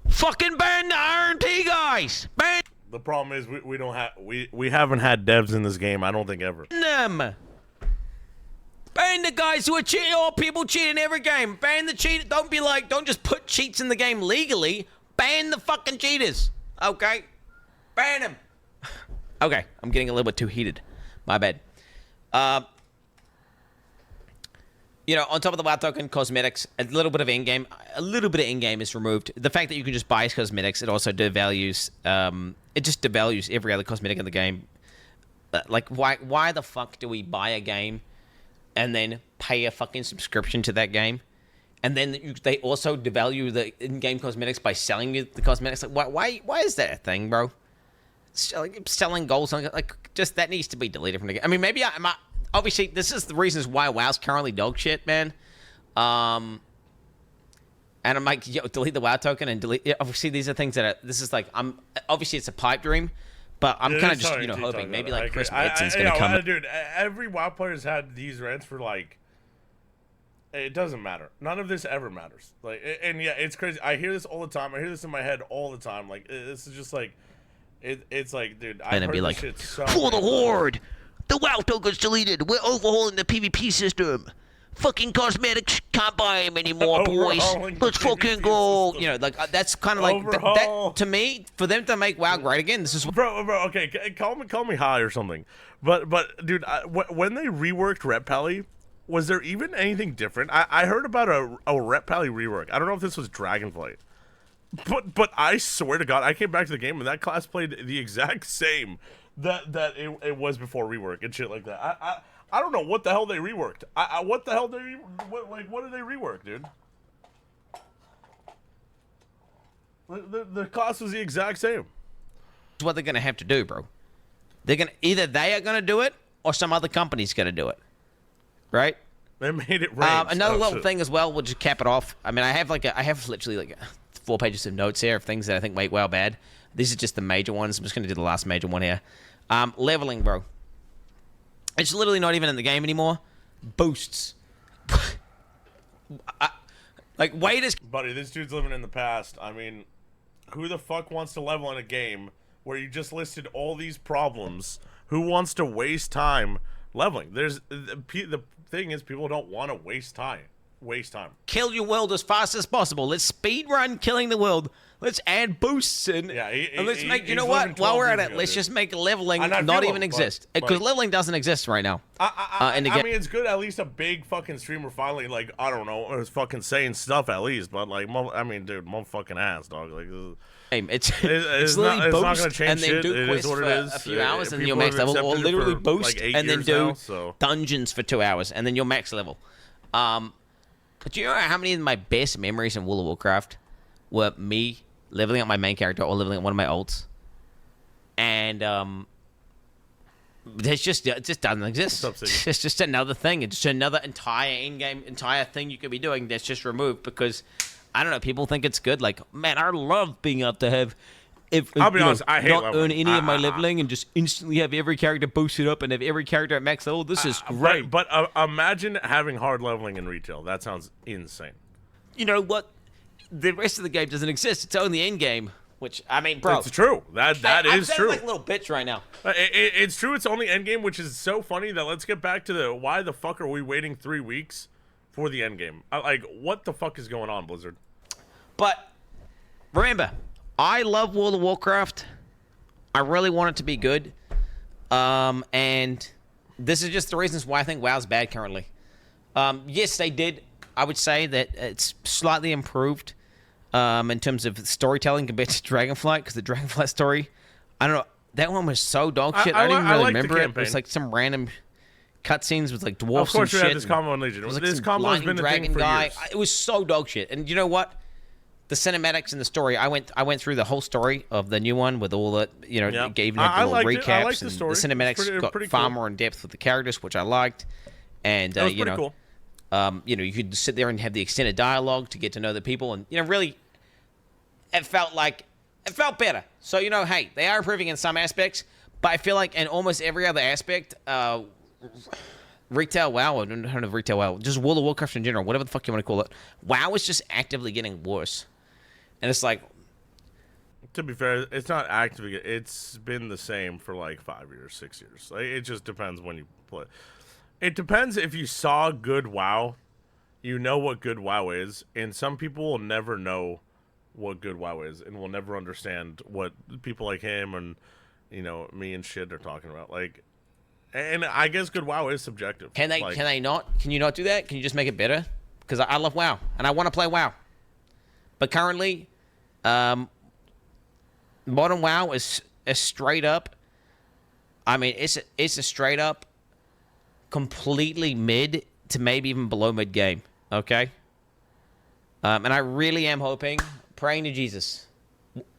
Fucking ban the RMT, guys! Ban the problem is we don't have we haven't had devs in this game, I don't think ever. them. Ban the guys who are cheating. All people cheat in every game. Ban the cheat. Don't just put cheats in the game legally. Ban the fucking cheaters. Okay? Ban them. Okay, I'm getting a little bit too heated. My bad. On top of the WoW token, cosmetics, a little bit of in-game is removed. The fact that you can just buy cosmetics, it also devalues, it just devalues every other cosmetic in the game. Like, why the fuck do we buy a game and then pay a fucking subscription to that game? And then they also devalue the in-game cosmetics by selling you the cosmetics? Like, why is that a thing, bro? Selling gold, like, just that needs to be deleted from the game. I mean, maybe obviously this is the reasons why WoW's currently dog shit, man. And I'm like, delete the WoW token and delete. Obviously, these are things that obviously it's a pipe dream, but I'm kind of just hoping maybe like Chris Medson's gonna come. Dude, every WoW player's had these rants for like. It doesn't matter. None of this ever matters. Like, and yeah, it's crazy. I hear this all the time. I hear this in my head all the time. Like, this is just like. It's like, dude, I've heard this shit so for the Horde, the WoW token's deleted. We're overhauling the PvP system. Fucking cosmetics, can't buy them anymore, boys. Let's fucking go. That's kind of like that to me. For them to make WoW great again, this is bro. Okay, call me high or something. But dude, when they reworked Rep Pally, was there even anything different? I heard about a Rep Pally rework. I don't know if this was Dragonflight. But I swear to God, I came back to the game and that class played the exact same that it was before rework and shit like that. I don't know what the hell they reworked. What the hell what did they rework, dude? The class was the exact same. That's what they're gonna have to do, bro. They are gonna do it or some other company's gonna do it, right? They made it rain. Another little thing as well. We'll just cap it off. I mean, I have literally 4 pages of notes here of things that I think make WoW bad. These are just the major ones. I'm just going to do the last major one here. Leveling, bro. It's literally not even in the game anymore. Boosts. Buddy, this dude's living in the past. I mean, who the fuck wants to level in a game where you just listed all these problems? Who wants to waste time leveling? The thing is, people don't want to waste time. Kill your world as fast as possible. Let's speed run killing the world. Let's add boosts in. Yeah, and let's make. You know what? While we're at it, let's just make leveling not even exist because leveling doesn't exist right now. I mean, it's good. At least a big fucking streamer finally, like, I don't know, is fucking saying stuff at least. But like, I mean, dude, fucking ass, dog. Like, it's literally not boost gonna change and then shit. do quests for a few hours and then you'll max level, or literally boost and then do dungeons for 2 hours and then you'll max level. But do you know how many of my best memories in World of Warcraft were me leveling up my main character or leveling up one of my ults? And it just doesn't exist. It's just another thing. It's just another entire thing you could be doing that's just removed because, I don't know, people think it's good. Like, man, I love being able to have... I'll be honest, I hate not leveling. earn any of my leveling and just instantly have every character boosted up and have every character at max level. This is great. But imagine having hard leveling in retail. That sounds insane. You know what? The rest of the game doesn't exist. It's only end game. Which, I mean, bro. It's true. That is I'm true. like a little bitch right now. It's true. It's only endgame, which is so funny. That let's get back to the why the fuck are we waiting 3 weeks for the endgame? Like, what the fuck is going on, Blizzard? But remember, I love World of Warcraft. I really want it to be good. And this is just the reasons why I think WoW's bad currently. Yes, they did. I would say that it's slightly improved in terms of storytelling compared to Dragonflight, because the Dragonflight story, I don't know, that one was so dog shit. I don't even really remember it. It was like some random cutscenes with like dwarfs and shit. Of course, we had this combo in Legion. Like this combo has been a thing for years. It was so dog shit. And you know what? The cinematics and the story, I went through the whole story of the new one with all the, you know, it gave you the little recaps. I liked the story. The cinematics got far more in depth with the characters, which I liked. And that was you know, cool. You know, you could sit there and have the extended dialogue to get to know the people, and you know, really, it felt better. So you know, hey, they are improving in some aspects, but I feel like in almost every other aspect, retail WoW, or not retail WoW, just World of Warcraft in general, whatever the fuck you want to call it, WoW is just actively getting worse. And it's like, to be fair, it's not actively. It's been the same for like 5 years, 6 years. Like, it just depends when you play. It depends if you saw good WoW, you know what good WoW is, and some people will never know what good WoW is, and will never understand what people like him and, you know, me and shit are talking about. Like, and I guess good WoW is subjective. Can they? Like, can you not do that? Can you just make it better? Because I love WoW and I want to play WoW, but currently, modern WoW is a straight up. I mean, it's a straight up, completely mid to maybe even below mid game. Okay. And I really am hoping, praying to Jesus,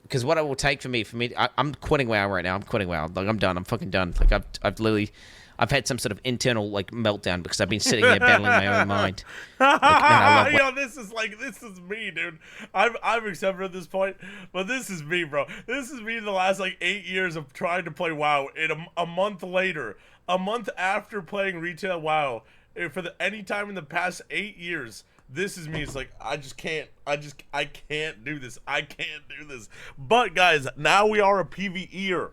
because what it will take for me, I'm quitting WoW right now. I'm quitting WoW. Like, I'm done. I'm fucking done. Like, I've had some sort of internal like meltdown because I've been sitting there battling my own mind. Like, man, yo, this is me, dude. I'm accepted at this point, but this is me, bro. This is me in the last like 8 years of trying to play WoW. In a month later, a month after playing retail WoW, any time in the past 8 years, this is me. It's like, I can't do this. I can't do this. But guys, now we are a PvEer.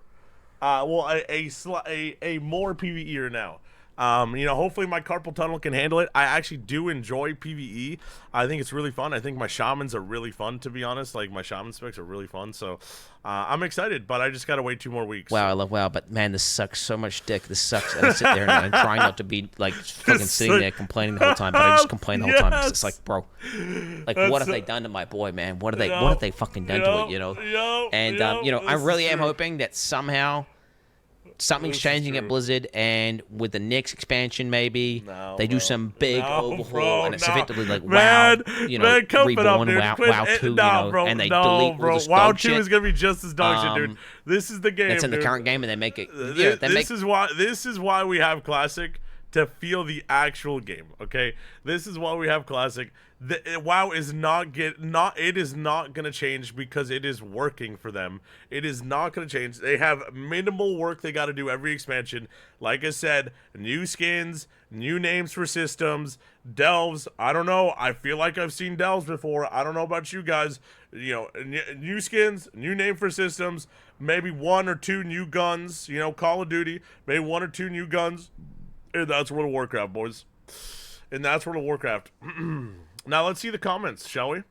Well, a more PvEer now. You know, hopefully my carpal tunnel can handle it. I actually do enjoy PvE. I think it's really fun. I think my shamans are really fun, to be honest. Like, my shaman specs are really fun. So, I'm excited, but I just gotta wait 2 more weeks. Wow, I love WoW, but man, this sucks so much dick. This sucks. And I sit there and try not to be like fucking sitting there complaining the whole time, but I just complain the whole time. It's like, bro, like, what have they done to my boy, man? What have they fucking done to it, you know? And you know, I really am hoping that somehow something's changing at Blizzard, and with the next expansion, maybe they do some big overhaul, and it's effectively like WoW, you know, Reborn, WoW 2, you know, and they delete all this WoW dog 2 shit. Is gonna be just as dog shit, dude. This is the game. It's in the current game, and they make it. Yeah, this is why we have Classic, to feel the actual game. Okay, this is why we have Classic. WoW is not gonna change because it is working for them. It is not gonna change. They have minimal work they got to do every expansion. Like I said, new skins, new names for systems, delves. I don't know. I feel like I've seen delves before. I don't know about you guys. You know, new skins, new name for systems, maybe 1 or 2 new guns. You know, Call of Duty, maybe 1 or 2 new guns. And that's World of Warcraft, boys. And that's World of Warcraft. Now let's see the comments, shall we?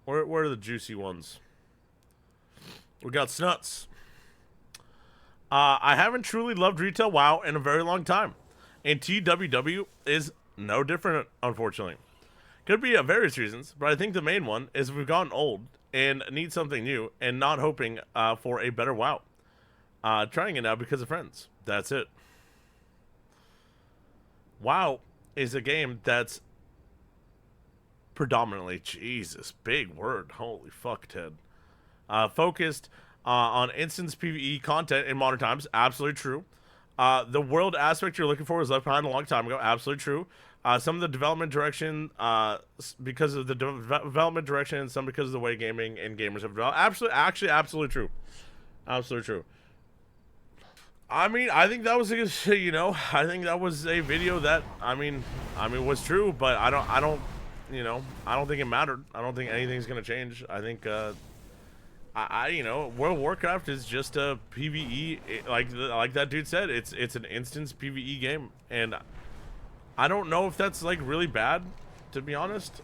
Where are the juicy ones? We got Snuts. I haven't truly loved retail WoW in a very long time, and TWW is no different, unfortunately. Could be various reasons, but I think the main one is we've gotten old and need something new, and not hoping for a better WoW. Trying it now because of friends. That's it. WoW is a game that's predominantly, Jesus, big word, holy fuck, Ted. Focused on instance PvE content in modern times. Absolutely true. The world aspect you're looking for was left behind a long time ago. Absolutely true. Some of the development direction, because of the development direction, and some because of the way gaming and gamers have developed. Absolutely true. Absolutely true. I mean, I think that was a, you know, I think that was a video that, I mean, was true, but I don't, you know, I don't think it mattered. I don't think anything's gonna change. I think, you know, World of Warcraft is just a PvE, like that dude said. It's an instance PvE game, and I don't know if that's like really bad, to be honest.